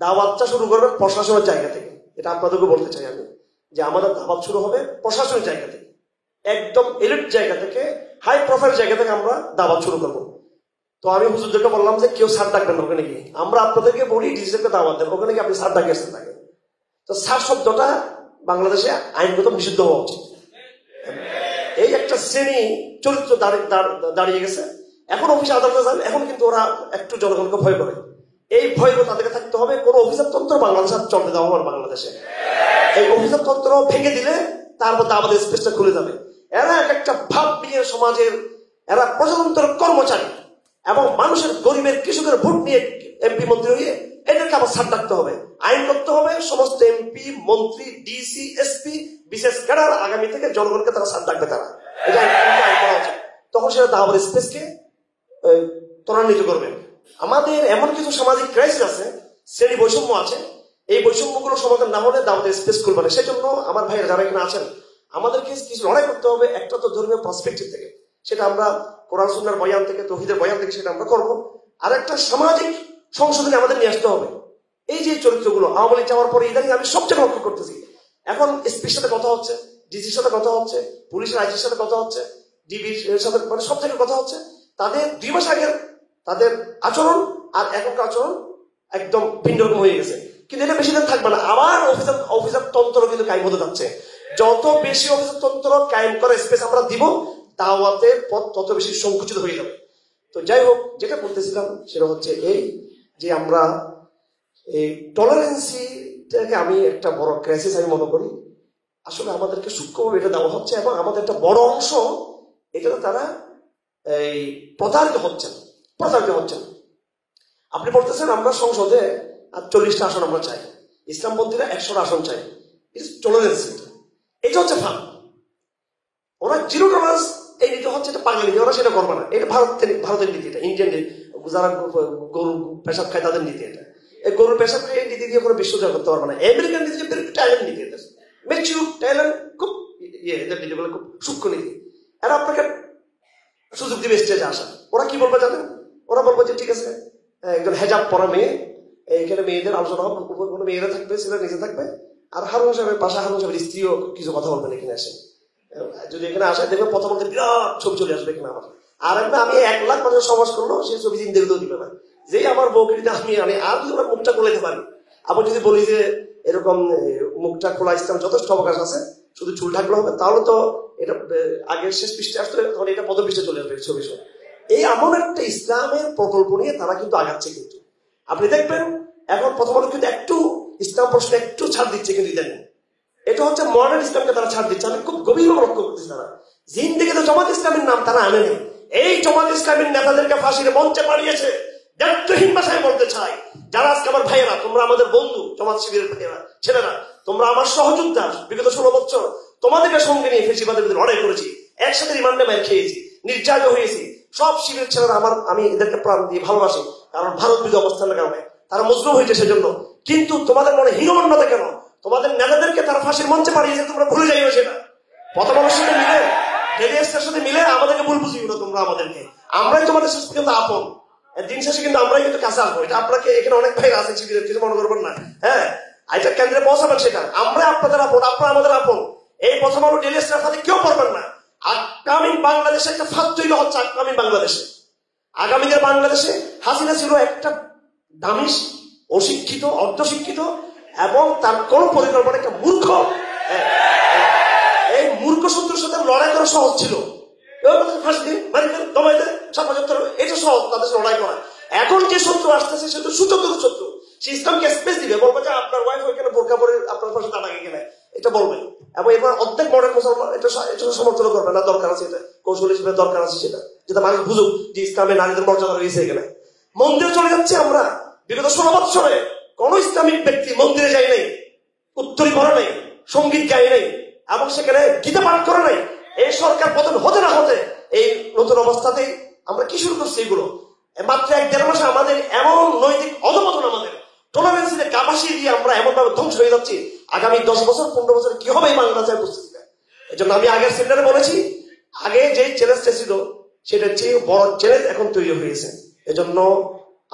A: দাওয়াতটা শুরু করবেন প্রশাসনের জায়গা থেকে। এটা আপনাদেরকে বলতে চাই আমি, যে আমাদের দাওয়াত শুরু হবে প্রশাসনের জায়গা থেকে, একদম এলিট জায়গা থেকে, হাই প্রোফাইল জায়গা থেকে আমরা দাওয়াত শুরু করবো। তো আমি হুজুরদেরকে বললাম যে কেউ স্যার ডাকবেন ওখানে গিয়ে, আমরা আপনাদেরকে বলি ডিজিটালকে দাওয়াত দেন, ওখানে গিয়ে আপনি স্যার ডাকিয়েছেন তাকে। তো স্যার শব্দটা বাংলাদেশে আইনগত নিষিদ্ধ হওয়া উচিত। এই একটা শ্রেণী চরিত্র দাঁড়িয়ে গেছে। এখন অফিসে আদালতে যান, এখন কিন্তু ওরা একটু জনগণকে ভয় করে। এই ভয়গুলো তাদেরকে থাকতে হবে। কোন অভিযোগ তন্ত্র বাংলাদেশে চলতে দেওয়া হবে বাংলাদেশে। এই অভিযোগ তন্ত্র ভেঙে দিলে তারপর আমাদের স্পেসটা খুলে যাবে। এরা একটা ভাব নিয়ে সমাজের, এরা প্রজাতন্ত্রের কর্মচারী এবং মানুষের গরিবের কৃষকের ভোট নিয়ে এমপি মন্ত্রী হয়ে এদেরকে আবার ছাড় ডাকতে হবে, আইন করতে হবে। সমস্ত এমপি মন্ত্রী ডিসি এসপি বিশেষ ক্যাডার আগামী থেকে জনগণকে তারা ছাড় ডাকবে, তারা এটা আইন করা উচিত। তখন সেটা দাওয়াতের স্পেসকে ত্বরান্বিত করবে। আমাদের এমন কিছু সামাজিক ক্রাইসিস আছে, শ্রেণী বৈষম্য আছে, এই বৈষম্যগুলো সমাধান না হলে দাওয়াতের স্পেস খুলবে না। সেই জন্য আমার ভাইয়েরা যারা এখানে আছেন, আমাদেরকে কিছু লড়াই করতে হবে। একটা তো ধর্মীয় পার্সপেক্টিভ থেকে, সেটা আমরা কোরআন সুন্নাহর বয়ান থেকে, তৌহিদের বয়ান থেকে সেটা আমরা করবো। আর একটা সামাজিক সংশোধনে আমাদের নিয়ে আসতে হবে। এই যে চরিত্রগুলো আওয়ামী লীগ যাওয়ার পরে ইদানিং আমি সব জায়গায় লক্ষ্য করতেছি, এখন এসপির সাথে কথা হচ্ছে, ডিজির সাথে কথা হচ্ছে, পুলিশের আইজির সাথে কথা হচ্ছে, ডিবির সাথে, মানে সব জায়গায় কথা হচ্ছে। তাদের 2 মাস আগের তাদের আচরণ আর এখনকার আচরণ একদম ভিন্ন রকম হয়ে গেছে। কিন্তু এটা বেশি দিন থাকবে না, আবার অফিসার তন্ত্র কিন্তু কায়েম হতে যাচ্ছে। যত বেশি অফিসার তন্ত্র কায়েম করার স্পেস আমরা দিব, দাওয়াতের পথ তত বেশি সংকুচিত হয়ে যাবে। তো যাই হোক, যেটা বলতেছিলাম সেটা হচ্ছে এই যে আমরা এই টলারেন্সিটাকে আমি একটা বড় ক্রাইসিস আমি মনে করি। আসলে আমাদেরকে সূক্ষ্মভাবে এটা দেওয়া হচ্ছে এবং আমাদের একটা বড় অংশ এটাতে তারা এই প্রতারিত হচ্ছেন। আপনি বলতেছেন আমরা সংসদে 40টা আসন আমরা চাই, ইসলামপন্থীরা 100টা আসন চাই। টলারেন্স, এটা হচ্ছে ফান। ওরা জিরো টলারেন্স এই নীতি হচ্ছে, এটা পাগলা নীতি, ওরা সেটা করবে না। এটা ভারতের নীতি, এটা ইন্ডিয়ান যারা গরু পেশাব খায় তাদের নীতি। এটা এই গরুর পেশাব খায় এই নীতি দিয়ে কোনো বিশ্ব জয় করতে পারবে না। আমেরিকান নীতি ট্যালেন্ট নীতি, এটা ম্যাচিউর ট্যালেন্ট, খুব এদের নীতিগুলো খুব সূক্ষ্ম নীতি। এরা আপনাকে সুযোগ দিবে স্টেজে আসা। ওরা কি বলবে জানেন? ওরা বলবো যে ঠিক আছে, একজন হেজাব পরা মেয়ে, এখানে মেয়েদের আলোচনা হবে, উপর কোনো মেয়েরা থাকবে, ছেলে নিজে থাকবে, আর হারুন সাহেবের পাশে হারুন সাহেবের স্ত্রীও কিছু কথা বলবেন এখানে আসে। যদি এখানে আসে দেখবে প্রথম বিরাট ছবি চলে আসবে এখানে আমার। আর আমি 1 লাখ মানুষের সমাজ করলো, সেই ছবি জিন্দেগিতেও দিবে না। যেই আমার বউকে যদি আমি আর যদি আমরা মুখটা খুলে দিতে পারি, আবার যদি বলি যে এরকম মুখটা খোলা ইসলাম যথেষ্ট অবকাশ আছে, শুধু চুল ঢাকলে হবে, তাহলে তো এটা আগের শেষ পৃষ্ঠে আসলে তখন এটা পদপৃষ্ঠে চলে আসবে ছবি সব। এই এমন একটা ইসলামের প্রকল্প নিয়ে তারা কিন্তু আগাচ্ছে। কিন্তু আপনি দেখবেন এখন প্রথমত কিন্তু একটু ইসলাম প্রশ্নে একটু ছাড় দিচ্ছে, কিন্তু ইদানিং এটা হচ্ছে মডার্ন ইসলামকে তারা ছাড় দিচ্ছে। আমি খুব গভীরভাবে লক্ষ্য করতেছি, তারা জিন্দেগিতে জামাত ইসলামের নাম তারা আনে নেই। এই জামাত ইসলামের নেতাদেরকে ফাঁসির মঞ্চে পাঠিয়েছে। দায়িত্বহীন ভাষায় বলতে চাই, যারা আজকে আমার ভাইয়েরা, তোমরা আমাদের বন্ধু, জামাত শিবিরের ভাইয়েরা, ছেলেরা, তোমরা আমার সহযোদ্ধা। বিগত 16 বছর তোমাদেরকে সঙ্গে নিয়ে ফেসিবাদের বিরুদ্ধে লড়াই করেছি, একসাথে রিমান্ডে মার খেয়েছি, নির্যাতিত হয়েছি। সব শিবিরের ছেলেরা আমি এদেরকে প্রাণ দিয়ে ভালোবাসি, কারণ ভারত বিরোধী অবস্থানের কারণে তারা মজলুম হয়েছে সেজন্য। কিন্তু তোমাদের মনে হীনমন্যতা কেন? তোমাদের নেতাদেরকে তারা ফাঁসির মঞ্চে পাঠিয়েছে, তোমরা ভুলে যাইও সেটা। প্রথম আমার সাথে মিলে, ডেলিয়েস্টের সাথে মিলে আমাদেরকে ভুল বুঝিও না তোমরা আমাদেরকে। আমরাই তোমাদের শেষ পর্যন্ত আপন, দিন শেষে কিন্তু আমরাই কিন্তু কাছে আসবো। এটা আপনাকে এখানে অনেক ভাই আছে শিবিরের, কিছু মনে করবেন না। হ্যাঁ, এটা কেন্দ্রে পৌঁছাবেন, সেটা আমরা আপনাদের আপন, আপনারা আমাদের আপন। এই প্রথম আলো ডেলিয়েস্টের সাথে কেউ পারবেন না। আগামী বাংলাদেশে একটা ফাঁদ তৈরি হচ্ছে। আগামীদের বাংলাদেশে হাসিনা ছিল একটা দামিশ, অশিক্ষিত, অর্ধশিক্ষিত এবং তার কোন পরিকল্পনা একটা মূর্খ। এই মূর্খ শত্রুর সাথে লড়াই করা সহজ ছিল। ফাঁসি দিন, মারি দেন, দমাই দেন, ৭৫, এটা সহজ তাদের সাথে লড়াই করা। এখন যে শত্রু আসতেছে সেটা সুচতুর শত্রু। সে ইসলামকে স্পেস দিবে, বলবে যে আপনার ওয়াইফ ওইখানে বোরকা পরে আপনার পাশে দাঁড়াকে গেলে, এটা বলবে। এবং এবার অর্ধেক মডেল মুসলমান এটা সমর্থন করবে না, দরকার আছে, এটা কৌশল হিসেবে দরকার আছে, সেটা যেটা মানুষ বুঝুক যে ইসলামে নারীদের মর্যাদা রয়েছে এখানে। মন্দিরে চলে যাচ্ছে আমরা। বিগত 16 বছরে কোন ইসলামিক ব্যক্তি মন্দিরে যায় নাই, উত্তরী করে নাই, সঙ্গীত গায় নাই, এবং সেখানে গীতা পাঠ করে নাই। এই সরকার পতন হতে না হতে এই নতুন অবস্থাতেই আমরা কি শুরু করছি এগুলো। মাত্র 1-1.5 মাসে আমাদের এমন নৈতিক অধপতন, আমাদের টলারেন্সিতে কাবাসি দিয়ে আমরা এমন ভাবে ধ্বংস হয়ে যাচ্ছি। আগামী 10 বছর 15 বছর কি হবে এই বাংলাদেশের বুঝতেছি না। এই জন্য আমি আগের সেমিনারে বলেছি, আগে যে চ্যালেঞ্জটা ছিল সেটার চেয়ে বড় চ্যালেঞ্জ এখন তৈরি হয়েছে। এজন্য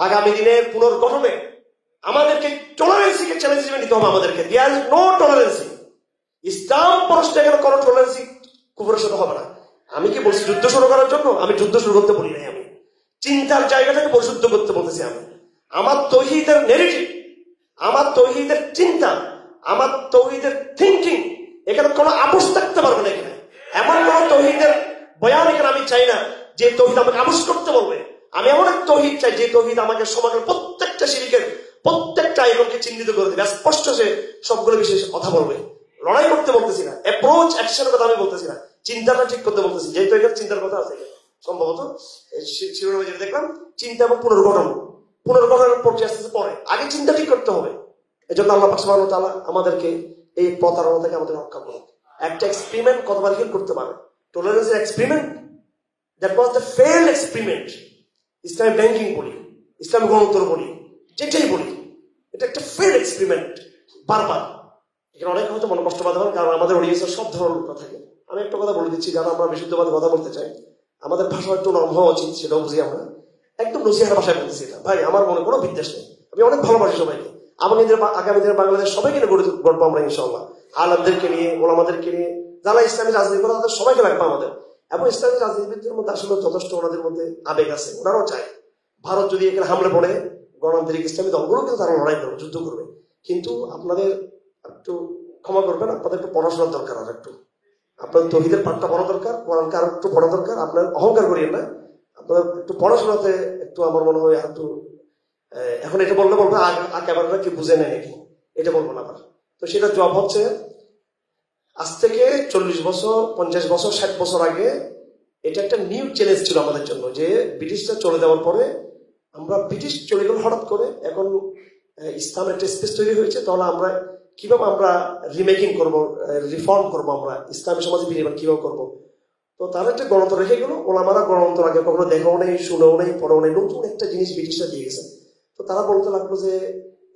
A: আগামী দিনের পুনর্গঠনে আমাদেরকে টলারেন্সিকে চ্যালেঞ্জ হিসেবে নিতে হবে। আমাদেরকে দেয়ার ইজ নো টলারেন্সি। ইসলাম প্রশ্নে এখানে কোনো টলারেন্সি কুফরের সাথে হবে না। আমি কি বলছি যুদ্ধ শুরু করার জন্য? আমি যুদ্ধ শুরু করতে বলি নাই। আমি চিন্তার জায়গা থেকে পরিশুদ্ধ করতে বলতেছি। আমি আমার তৌহিদের নেগেটিভ, আমার তৌহিদের চিন্তা, আমার তৌহিদের থিঙ্কিং, এখানে কোনো আপোষ থাকতে পারবে না। এখানে এমন কোন তৌহিদের বয়ান এখানে আমি চাই না যে তৌহিদ আমাকে আপোষ করতে বলবে। আমি এমন এক তৌহিদ চাই যে তৌহিদ আমাকে সমাজের প্রত্যেকটা শিরিকের প্রত্যেকটা আইকনকে চিহ্নিত করে দেবে, স্পষ্ট সে সবগুলো বিশেষ কথা বলবে। লড়াই করতে বলতেছি না, অ্যাপ্রোচ অ্যাকশনের কথা আমি বলতেছি না, চিন্তাটা ঠিক করতে বলতেছি। যেহেতু এখানে চিন্তার কথা আছে, সম্ভবত শিরোনামে যেটা দেখলাম চিন্তা এবং পুনর্গঠনের প্রক্রিয়া আসতেছে পরে, আগে চিন্তা ঠিক করতে হবে। এই জন্য আল্লাহ পাক সুবহানাহু ওয়া তাআলা আমাদেরকে এই প্রতারণা থেকে আমাদের রক্ষা করুন। একটা এক্সপেরিমেন্ট কতবার ফেল করতে পারে। টলারেন্সের experiment, that was the failed experiment. Islamic banking বলি, ইসলামিক গণতন্ত্র বলি, যেটাই বলি, এটা একটা ফেইল্ড এক্সপেরিমেন্ট। বারবার এখানে অনেক হয়তো মনে কষ্ট পাতে পারেন, কারণ আমাদের অডিয়েন্সের সব ধরনের লোকরা থাকে। আমি একটা কথা বলে দিচ্ছি, যারা আমরা বিশুদ্ধভাবে কথা বলতে চাই, আমাদের ভাষা একটু নরম হওয়া উচিত, সেটাও বুঝি আমরা। একদম নসিহার ভাষায় বলতেছি এটা। ভাই, আমার মনে কোনো বিদ্বেষ নেই, আমি অনেক ভালোবাসি সবাইকে। আগামী দিনে বাংলাদেশ সবাইকে নিয়ে গড়বো আমরা ইনশাআল্লাহ। আলেমদেরকে নিয়ে, ওলামাদেরকে নিয়ে, যারা ইসলামী রাজনীতি করে তাদের সবাইকে রাখবো আমাদের। এবং ইসলামী রাজনীতিবিদদের মধ্যে আসলে যথেষ্ট ওনাদের মধ্যে আবেগ আছে, ওনারাও চায় ভারত যদি এখানে হামলে পড়ে গণতান্ত্রিক ইসলামী দলগুলো কিন্তু তারা লড়াই করবে, যুদ্ধ করবে। কিন্তু আপনাদের একটু ক্ষমা করবেন, আপনাদের একটু পড়াশোনার দরকার, আর একটু আপনার তৌহিদের পাঠটা পড়া দরকার, কোরআনকে আর একটু পড়া দরকার। আপনার অহংকার করিয়েন না, আপনার একটু পড়াশোনাতে একটু, আমার মনে হয় একটু, এখন এটা বললে বলবো আকাবাররা কি বুঝে নেয় নাকি, এটা বলবো না আবার। তো সেটা জব হচ্ছে, আজ থেকে 40 বছর, 50 বছর, 60 বছর আগে এটা একটা নিউ চ্যালেঞ্জ ছিল আমাদের জন্য, যে ব্রিটিশরা চলে যাওয়ার পরে আমরা, ব্রিটিশ চলে গেল হঠাৎ করে, এখন ইসলামের একটা স্পেস তৈরি হয়েছে, তাহলে আমরা কিভাবে আমরা রিমেকিং করব, রিফর্ম করব, আমরা ইসলামী সমাজে বিনির্মাণ কিভাবে করব। তো তারা একটা গণতন্ত্র রেখে গেল, ওলামারা গণতন্ত্র আগে কখনো দেখাও নেই, শুনেও নেই, পড়েও নেই, নতুন একটা জিনিস ব্রিটিশরা দিয়ে গেছে। তো তারা বলতে লাগলো যে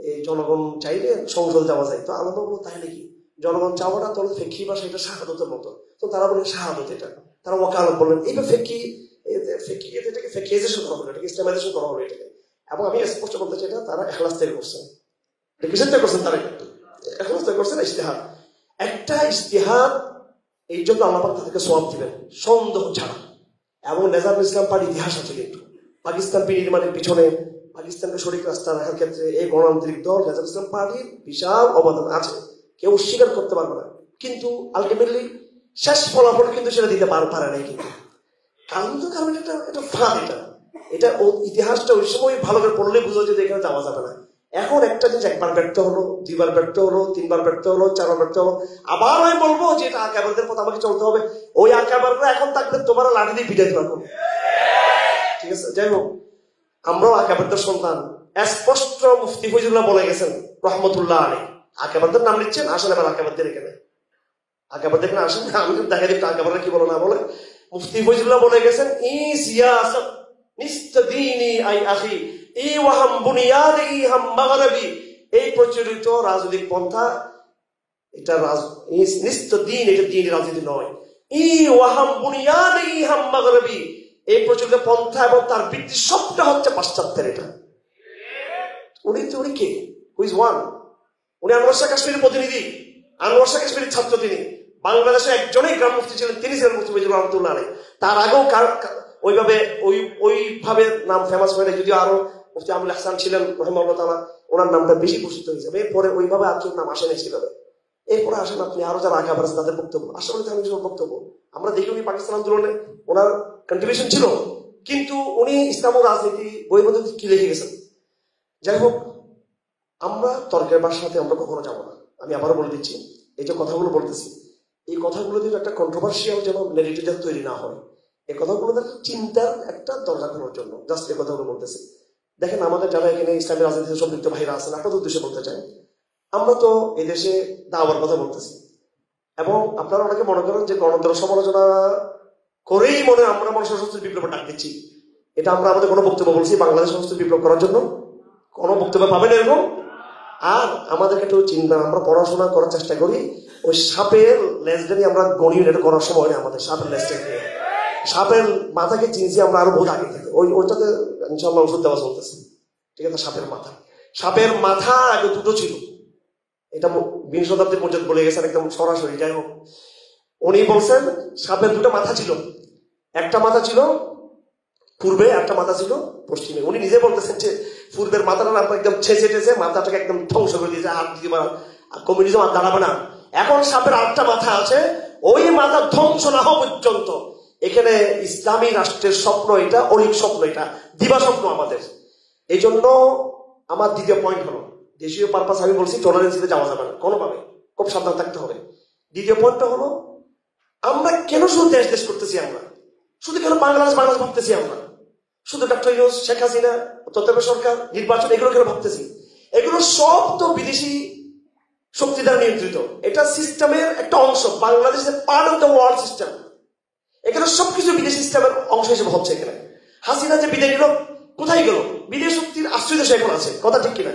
A: এই জনগণ চাইলে সংসদ যাওয়া যায়। তো আল্লাহ বললো তাই নাকি, জনগণ চাওয়াটা তো ফেকি বা সেটা শাহাদতের মতো। তো তারা বললেন শাহাদত এটা, তারা ওয়াকালত বললেন এইবার ফেকি, এটাকে ফেকিয়াইজেশন করা হলো, এটাকে ইসলামাইজেশন করা হলো এটাকে। এবং আমি স্পষ্ট বলতে চাই, এটা তারা এখলাস থেকে করছেন। কিসের থেকে করছেন? তারা এখলাস থেকে করছেন ইজতিহাদ। একটা ইজতিহাদ, এই জন্য আল্লাহ পাক তাদেরকে সওয়াব দিবেন সন্দেহ ছাড়া। এবং নেজামুল ইসলাম পার্টির ইতিহাস আছে কিন্তু, পাকিস্তান বিনির্মাণের পিছনে, পাকিস্তানকে সঠিক রাস্তা রাখার ক্ষেত্রে এই গণতান্ত্রিক দল নেজামুল ইসলাম পার্টির বিশাল অবদান আছে, কেউ স্বীকার করতে পারবে না। কিন্তু আলটিমেটলি শেষ ফলাফল কিন্তু সেটা দিতে পারে নাই। কিন্তু কারণ এটা ফাঁদ, এটা ইতিহাসটা ওই সময় ভালো করে পড়লে বুঝলো যে এখানে যাওয়া যাবে না। এখন একটা জিনিস একবার ব্যর্থ হলো, দুইবার ব্যর্থ হলো, তিনবার ব্যর্থ হলো, চারবার ব্যর্থ হলো, আবার আমি বলবো যে এটা আকাবারদের পথ আমাকে চলতে হবে। ওই আকাবাররা এখন থাকলে তোমার লাঠি দিয়ে পিটাইতে পারবো, ঠিক আছে? যাই হোক, আমরাও আকাবারদের সন্তান। স্পষ্ট মুফতি ফয়জুল্লাহ বলে গেছেন রহমতুল্লাহ আলাইহি, আকাবারদের নাম নিচ্ছেন, আসেন এবার আকাবারদের এখানে, আকাবারদের এখানে আসেন, আমি দেখা দিই আকাবাররা কি বলো না বলে। মুফতি ফয়জুল্লাহ বলে গেছেন, ই সিয়াসাত নিস্তাদিনী আই আখি ই ওয়াহাম বুনিয়াদ ই হাম মাগরিবি, এই প্রচলিত রাজনৈতিক পন্থা, এটা নিস্তাদিন, এটা দ্বীন রাজনীতি নয়। ই ওয়াহাম বুনিয়াদ ই হাম মাগরিবি, এই প্রচলিত পন্থা এবং তার ভিত্তি সবটা হচ্ছে পাশ্চাত্যের। এটা উনি কে? Which one? উনি আনোয়ার শাহ কাশ্মীরের প্রতিনিধি, আনোয়ার শাহ কাশ্মীরের ছাত্র। তিনি বাংলাদেশের একজনই গ্রাম মুফতি ছিলেন, তিনি ছিলেন মুফতি ফয়জুল্লাহ রহমতুল্লাহ আলাইহি। তার আগেও ওইভাবে নাম ফেমাস হয় না, যদিও আরো মুফতি আবুল হাসান ছিলেন রহিমাহুল্লাহ তাআলা, ওনার নামটা বেশি প্রসিদ্ধ হয়েছে। এরপরে ওইভাবে আর কেউ নাম আসে নাই সেভাবে। এরপরে আসেন আপনি আরো যারা আকাবার আছে তাদের বক্তব্য, আসলে বক্তব্য আমরা দেখি উনি পাকিস্তান আন্দোলনে ওনার কন্ট্রিবিউশন ছিল, কিন্তু উনি ইসলাম ও রাজনীতি বইয়ের মধ্যে কি লিখে গেছেন। যাই হোক, আমরা তর্কের বাসাতে আমরা কখনো যাবো না। আমি আবারও বলে দিচ্ছি, এই যে কথাগুলো বলতেছি, এই কথাগুলো দিয়ে একটা কন্ট্রোভার্সিয়াল যেন নেগেটিভ তৈরি না হয়, এই কথাগুলো চিন্তার একটা দরজা খোলার জন্য জাস্ট এই কথাগুলো বলতেছি। দেখেন, আমাদের যারা এখানে ইসলামী রাজনীতিতে সম্পৃক্ত ভাইরা আছেন, আপনাদের উদ্দেশ্যে বলতে চাই, আমরা তো এই দেশে দাওয়ার কথা বলতেছি, এবং আপনারা অনেকে মনে করেন যে গণতন্ত্র সমালোচনা করেই আমরা সশস্ত্র বিপ্লব ডাক দিচ্ছি। এটা আমরা আমাদের কোনো বক্তব্য বলছি বাংলাদেশ সশস্ত্র বিপ্লব করার জন্য? কোনো বক্তব্য পাবেন এরকম? আর আমাদেরকে একটু চিন্তা, আমরা পড়াশোনা করার চেষ্টা করি, ওই সাপের লেজটা নিয়ে আমরা গণি, এটা করার সময় নেই আমাদের। সাপের লেজটা নিয়ে, সাপের মাথাকে চিনছি আমরা আরো বহুত আগে থেকে, ওইটাতে ইনশাল্লাহ ওষুধ দেওয়া চলতেছে, ঠিক আছে? সাপের মাথা আগে দুটো ছিল, এটা 20 শতাব্দীর পর্যন্ত বলে গেছেন একদম সরাসরি। যাই হোক, উনি বলছেন সাপের দুটো মাথা ছিল, একটা মাথা ছিল পূর্বে, একটা মাথা ছিল পশ্চিমে। উনি নিজে বলতেছেন যে পূর্বের মাথাটা আপনার একদম ছেঁচে মাথাটাকে একদম ধ্বংস করে দিয়েছে, আর কমিউনিজম আর দাঁড়াবে না। এখন সাপের আরেকটা মাথা আছে, ওই মাথা ধ্বংস না হওয়া পর্যন্ত এখানে ইসলামী রাষ্ট্রের স্বপ্ন, এটা অলিক স্বপ্ন, এটা দিবা স্বপ্ন আমাদের। এই জন্য আমার দ্বিতীয় পয়েন্ট হলো, দেশীয় পারপাস আমি বলছি টলারেন্সিতে যাওয়া যাবে না কোনোভাবে, খুব সাবধান থাকতে হবে। দ্বিতীয় পয়েন্টটা হলো, আমরা কেন শুধু দেশ করতেছি, আমরা শুধু কেন বাংলাদেশ ভাবতেছি, আমরা শুধু ডক্টর ইউনূস, শেখ হাসিনা, তত্ত্বাবধায়ক সরকার, নির্বাচন, এগুলো কেন ভাবতেছি? এগুলো সব তো বিদেশি শক্তি দ্বারা নিয়ন্ত্রিত, এটা সিস্টেমের একটা অংশ। বাংলাদেশের part of the world system, এখানে সবকিছু বিদেশি সিস্টেমের অংশ হিসেবে হচ্ছে। এখানে হাসিনা যে বিদায় নিল, কোথায় গেল? বিদেশ শক্তির আশ্রয় দেশে এখন আছে, কথা ঠিক কিনা?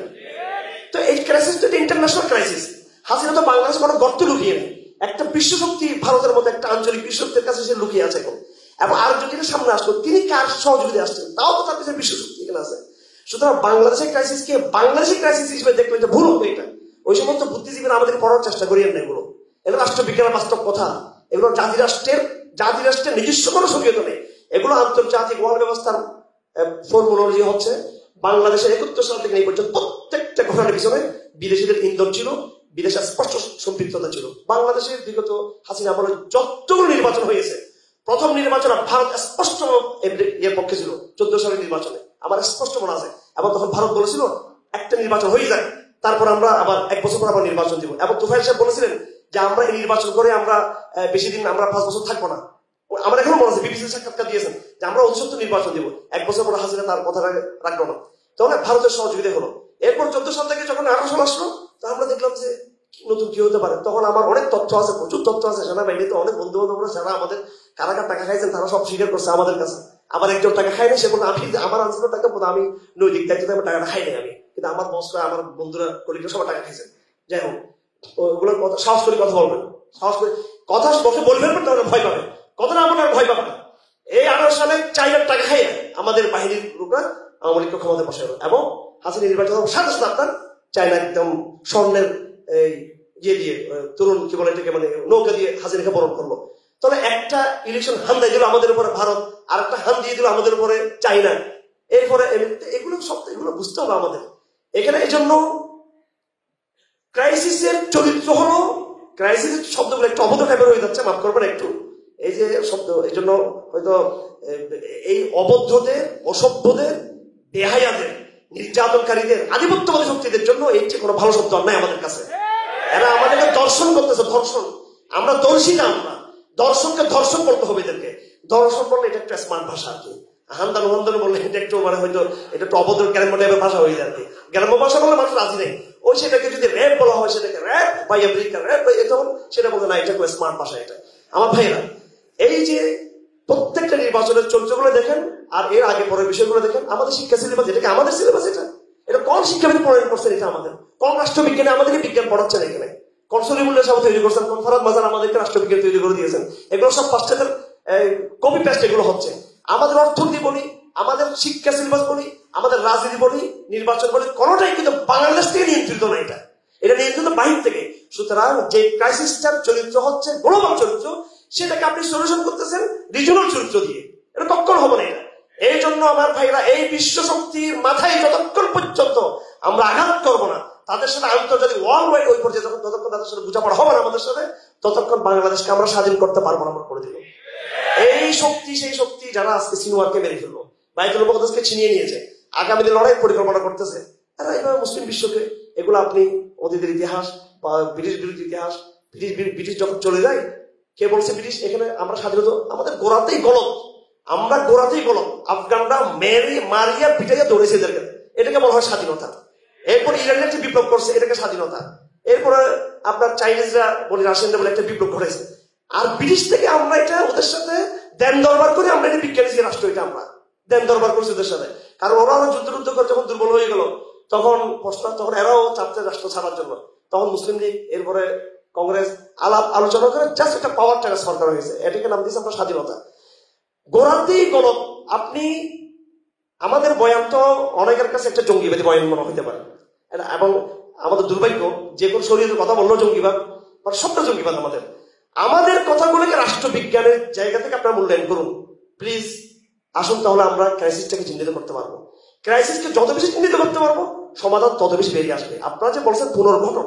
A: তো এই ক্রাইসিস তো ইন্টারন্যাশনাল ক্রাইসিস। হাসিনা তো বাংলাদেশে কোনো গর্ত লুকিয়ে নেই, একটা বিশ্বশক্তি ভারতের মতো একটা আঞ্চলিক বিশ্বশক্তির কাছে সে লুকিয়ে আছে এখন। এবং আরেকজন যেটা সামনে আসলো, তিনি কার সহযোগিতা আসছেন, তাও তো তার কাছে বিশ্বশক্তি এখানে আছে। সুতরাং বাংলাদেশের ক্রাইসিসকে বাংলাদেশের ক্রাইসিস হিসেবে দেখলে এটা ভুল হবে। এটা ওই সমস্ত বুদ্ধিজীবীরা আমাদের পড়ার চেষ্টা করিয়েন না। এগুলো রাষ্ট্রবিজ্ঞানের বাস্তব কথা, এগুলো জাতিরাষ্ট্রের নিজস্ব কোনো সক্রিয়তা নেই। এগুলো আন্তর্জাতিক ওয়ার্ল্ড ব্যবস্থার ফর্মুলজি হচ্ছে। বাংলাদেশের 71 সাল থেকে এই পর্যন্ত প্রত্যেকটা ঘটনার পিছনে বিদেশিদের ইন্ধন ছিল, বিদেশের স্পষ্ট সম্পৃক্ততা ছিল। বাংলাদেশের বিগত হাসিনা আমলে যতগুলো নির্বাচন হয়েছে, প্রথম নির্বাচনে ভারত স্পষ্ট এর পক্ষে ছিল। 14 সালের নির্বাচনে আমার স্পষ্ট মনে আছে, এবং তখন ভারত বলেছিল একটা নির্বাচন হয়ে যায়, তারপর আমরা আবার 1 বছর পর আবার নির্বাচন দিব। এবং তুফাইল সাহেব বলেছিলেন যে আমরা এই নির্বাচন করে আমরা বেশি দিন, আমরা 5 বছর থাকবো না। আমার এখনো মনে আছে, বিবিসির সাক্ষাৎকার দিয়েছেন যে আমরা 69 নির্বাচন দিব, 1 বছর পর হাসিনা তার কথা রাখলো না। তখন ভারতের সহযোগিতা হলো। এরপর 14 সাল থেকে যখন 18 সাল আসলো, তো আমরা দেখলাম যে নতুন কি হতে পারে। তখন আমার অনেক তথ্য আছে, প্রচুর তথ্য আছে। সেনাবাহিনীতে অনেক বন্ধু বান্ধবরা যারা আমাদের কারা টাকা খাইছেন তারা সব স্বীকার করছে আমাদের কাছে। আবার একজন টাকা খাই না, সে বলল আমি আমার আনসার টাকা আমি নৈতিক দায়িত্ব আমি টাকাটা খাই নাই আমি, কিন্তু আমার বসরা আমার বন্ধুরা কলিগরা সবাই টাকা খাইছেন। যাই হোক, ওগুলোর কথা সাহস করে কথা বলবেন, সাহস করে কথা বসে বলবেন, তাহলে ভয় পাবে। কথাটা আপনার ভয় পাবে না। এই 18 সালে চাইনার টাকা খাই আমাদের বাহিনীর লোকরা আওয়ামী লীগকে ক্ষমতায় বসাবে, এবং হাসিনা নির্বাচন সাথে সাথে আপনার চাইনা একদম স্বর্ণের ইয়ে দিয়ে তরুণ কি বলে এটাকে, মানে নৌকা দিয়ে হাসিনাকে বরণ করলো। তাহলে একটা ইলেকশন হামদাই দিল আমাদের উপরে ভারত, আর একটা হাম দিয়ে দিল আমাদের উপরে চাইনা। এরপরে এগুলো সব এগুলো বুঝতে হবে আমাদের এখানে। এই জন্য ক্রাইসিসের চরিত্র হলো, ক্রাইসিসের শব্দগুলো একটু অবৈধ টাইপের হয়ে যাচ্ছে, মাফ করবেন একটু এই যে শব্দ। এই জন্য হয়তো এই অবদ্ধদের, অসভ্যদের, বেহায়াদের, নির্যাতনকারীদের, আধিপত্যবাদী শক্তিদের জন্য এই যে কোনো ভালো শব্দ নাই আমাদের কাছে। এরা আমাদেরকে দর্শন করতেছে, ধর্ষণ। আমরা দর্শী না, আমরা দর্শনকে ধর্ষণ করতে হবে এদেরকে। দর্শন বললে এটা একটা স্মার্ট ভাষা আর কি। হান্দান হান্দান বললে এটা একটু মানে হয়তো এটা একটু অভদ্র গ্রাম্য টাইপের ভাষা হয়ে যায় আর কি। গ্রাম্য ভাষা বললে মানুষ রাজি নেই। ওই সেটাকে যদি র্যাপ বলা হয়, সেটাকে র্যাপ বা আমেরিকা র্যাপ, তখন সেটা বলতে না, এটা কোনো স্মার্ট ভাষা। এটা আমার ভাইয়েরা, এই যে প্রত্যেকটা নির্বাচনের চরিত্রগুলো দেখেন, আর এর আগে পরের বিষয়গুলো দেখেন। আমাদের শিক্ষা সিলেবাস, এটাকে আমাদের সিলেবাস, এটা কোন শিক্ষাবিদ প্রণয়ন করছেন? এটা আমাদের কোন রাষ্ট্রবিজ্ঞানে আমাদেরকে বিজ্ঞান পড়াচ্ছেন? এখানে কোন সলিমুল্লাহ সাহেব তৈরি করছেন, কোন ফরাদ মাজার আমাদেরকে রাষ্ট্রবিজ্ঞান তৈরি করে দিয়েছেন? এগুলো সব ফার্স্ট ইয়ারের কপি পেস্ট এগুলো হচ্ছে। আমাদের অর্থনীতি বলি, আমাদের শিক্ষা সিলেবাস বলি, আমাদের রাজনীতি বলি, নির্বাচন বলি, কোনটাই কিন্তু বাংলাদেশ থেকে নিয়ন্ত্রিত না। এটা নিয়ন্ত্রিত বাহির থেকে। সুতরাং যে ক্রাইসিসটার চরিত্র হচ্ছে গ্লোবাল চরিত্র, সেটাকে আপনি সলিউশন করতেছেন রিজনাল চরিত্র দিয়ে। এটা কখনো হবে না। এই জন্য আমার ভাইরা, এই বিশ্ব শক্তির মাথায় যতক্ষণ পর্যন্ত আমরা আঘাত করবো না, তাদের সাথে আন্তর্জাতিক ওয়ার্ল্ড ওয়াইড ওই পর্যায়ে যতক্ষণ তাদের সাথে বোঝাপড়া হবে না আমাদের সাথে, ততক্ষণ বাংলাদেশকে আমরা স্বাধীন করতে পারবো না। আমরা করে দিল এই শক্তি, সেই শক্তি যারা আজকে সিনোয়ারকে মেরে ফেললো, বাইতুল মুকাদ্দাসকে ছিনিয়ে নিয়েছে, আগামী দিন লড়াই পরিকল্পনা করতেছে, এরা এইভাবে মুসলিম বিশ্বকে, এগুলো আপনি অতীতের ইতিহাস বা ব্রিটিশ বিরোধী ইতিহাস, ব্রিটিশ যখন চলে যায়, কে বলছে ব্রিটিশ এখানে আমরা স্বাধীনতা, আমাদের গোড়াতেই গলত, আমরা গোড়াতেই গলত। আফগানরা মারিয়া পিটাইয়া দৌড়েছে এদেরকে, এটাকে বলা হয় স্বাধীনতা। এরপর ইরানের একটা বিপ্লব করছে, এটাকে স্বাধীনতা। এরপরে আপনার চাইনিজরা বলে, রাশিয়ানরা বলে একটা বিপ্লব ঘটেছে। আর ব্রিটিশ থেকে আমরা এটা ওদের সাথে দেন দরবার করে আমরা এটা বিজ্ঞানী রাষ্ট্র, এটা আমরা দেন দরবার করছি ওদের সাথে। কারণ ওরা যুদ্ধ করে যখন দুর্বল হয়ে গেল, তখন তখন এরাও চাচ্ছে রাষ্ট্র ছাড়ার জন্য। তখন মুসলিম লীগ, এরপরে কংগ্রেস আলাপ আলোচনা করে জাস্ট একটা পাওয়ার ট্রান্সফার করা হয়েছে, এটাকে নাম দিয়েছে আমরা স্বাধীনতা। গোড়াতেই গলত। আপনি আমাদের বয়ান তো অনেকের কাছে একটা জঙ্গিবাদী বয়ান মনে হইতে পারে, এবং আমাদের দুর্ভাগ্য, যে কোন শরীরের কথা বললো জঙ্গিবাদ, সবটা জঙ্গিবাদ। আমাদের কথাগুলোকে রাষ্ট্রবিজ্ঞানের জায়গা থেকে আপনারা মূল্যায়ন করুন প্লিজ। আসুন, তাহলে আমরা ক্রাইসিসটাকে চিহ্নিত করতে পারবো। ক্রাইসিসকে যত বেশি চিহ্নিত করতে পারবো, সমাধান তত বেশি বেরিয়ে আসবে। আপনারা যে বলছেন পুনর্গঠন,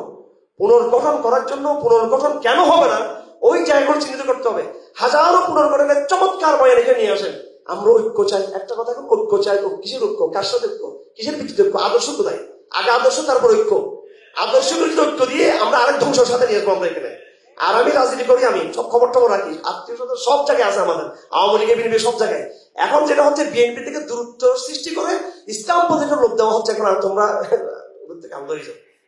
A: পুনর্গঠন করার জন্য পুনর্গঠন কেন হবে না, ওই জায়গাগুলো চিহ্নিত করতে হবে। হাজারো পুনর্গঠনের চমৎকার বয়ান এখানে নিয়ে আসেন। আমরা ঐক্য চাই, একটা কথা এখন ঐক্য চাই। কিসের ঐক্য? কার সাথে ঐক্য? কিসের ভিত্তিতে ঐক্য? আদর্শ কোথায়? আগে আদর্শ, তারপর ঐক্য। আদর্শ ঐক্য দিয়ে আমরা আরেক ধ্বংসের সাথে নিয়ে আসবো আমরা এখানে। আর আমি রাজনীতি করি, আমি সব খবর টবর রাখি, আত্মীয় স্বজন সব জায়গায় আছে আমাদের, আওয়ামী লীগের বিএনপি সব জায়গায়। এখন যেটা হচ্ছে, বিএনপি থেকে দূরত্ব সৃষ্টি করে ইসলাম পথে লোক দেওয়া হচ্ছে। এখন আর তোমরা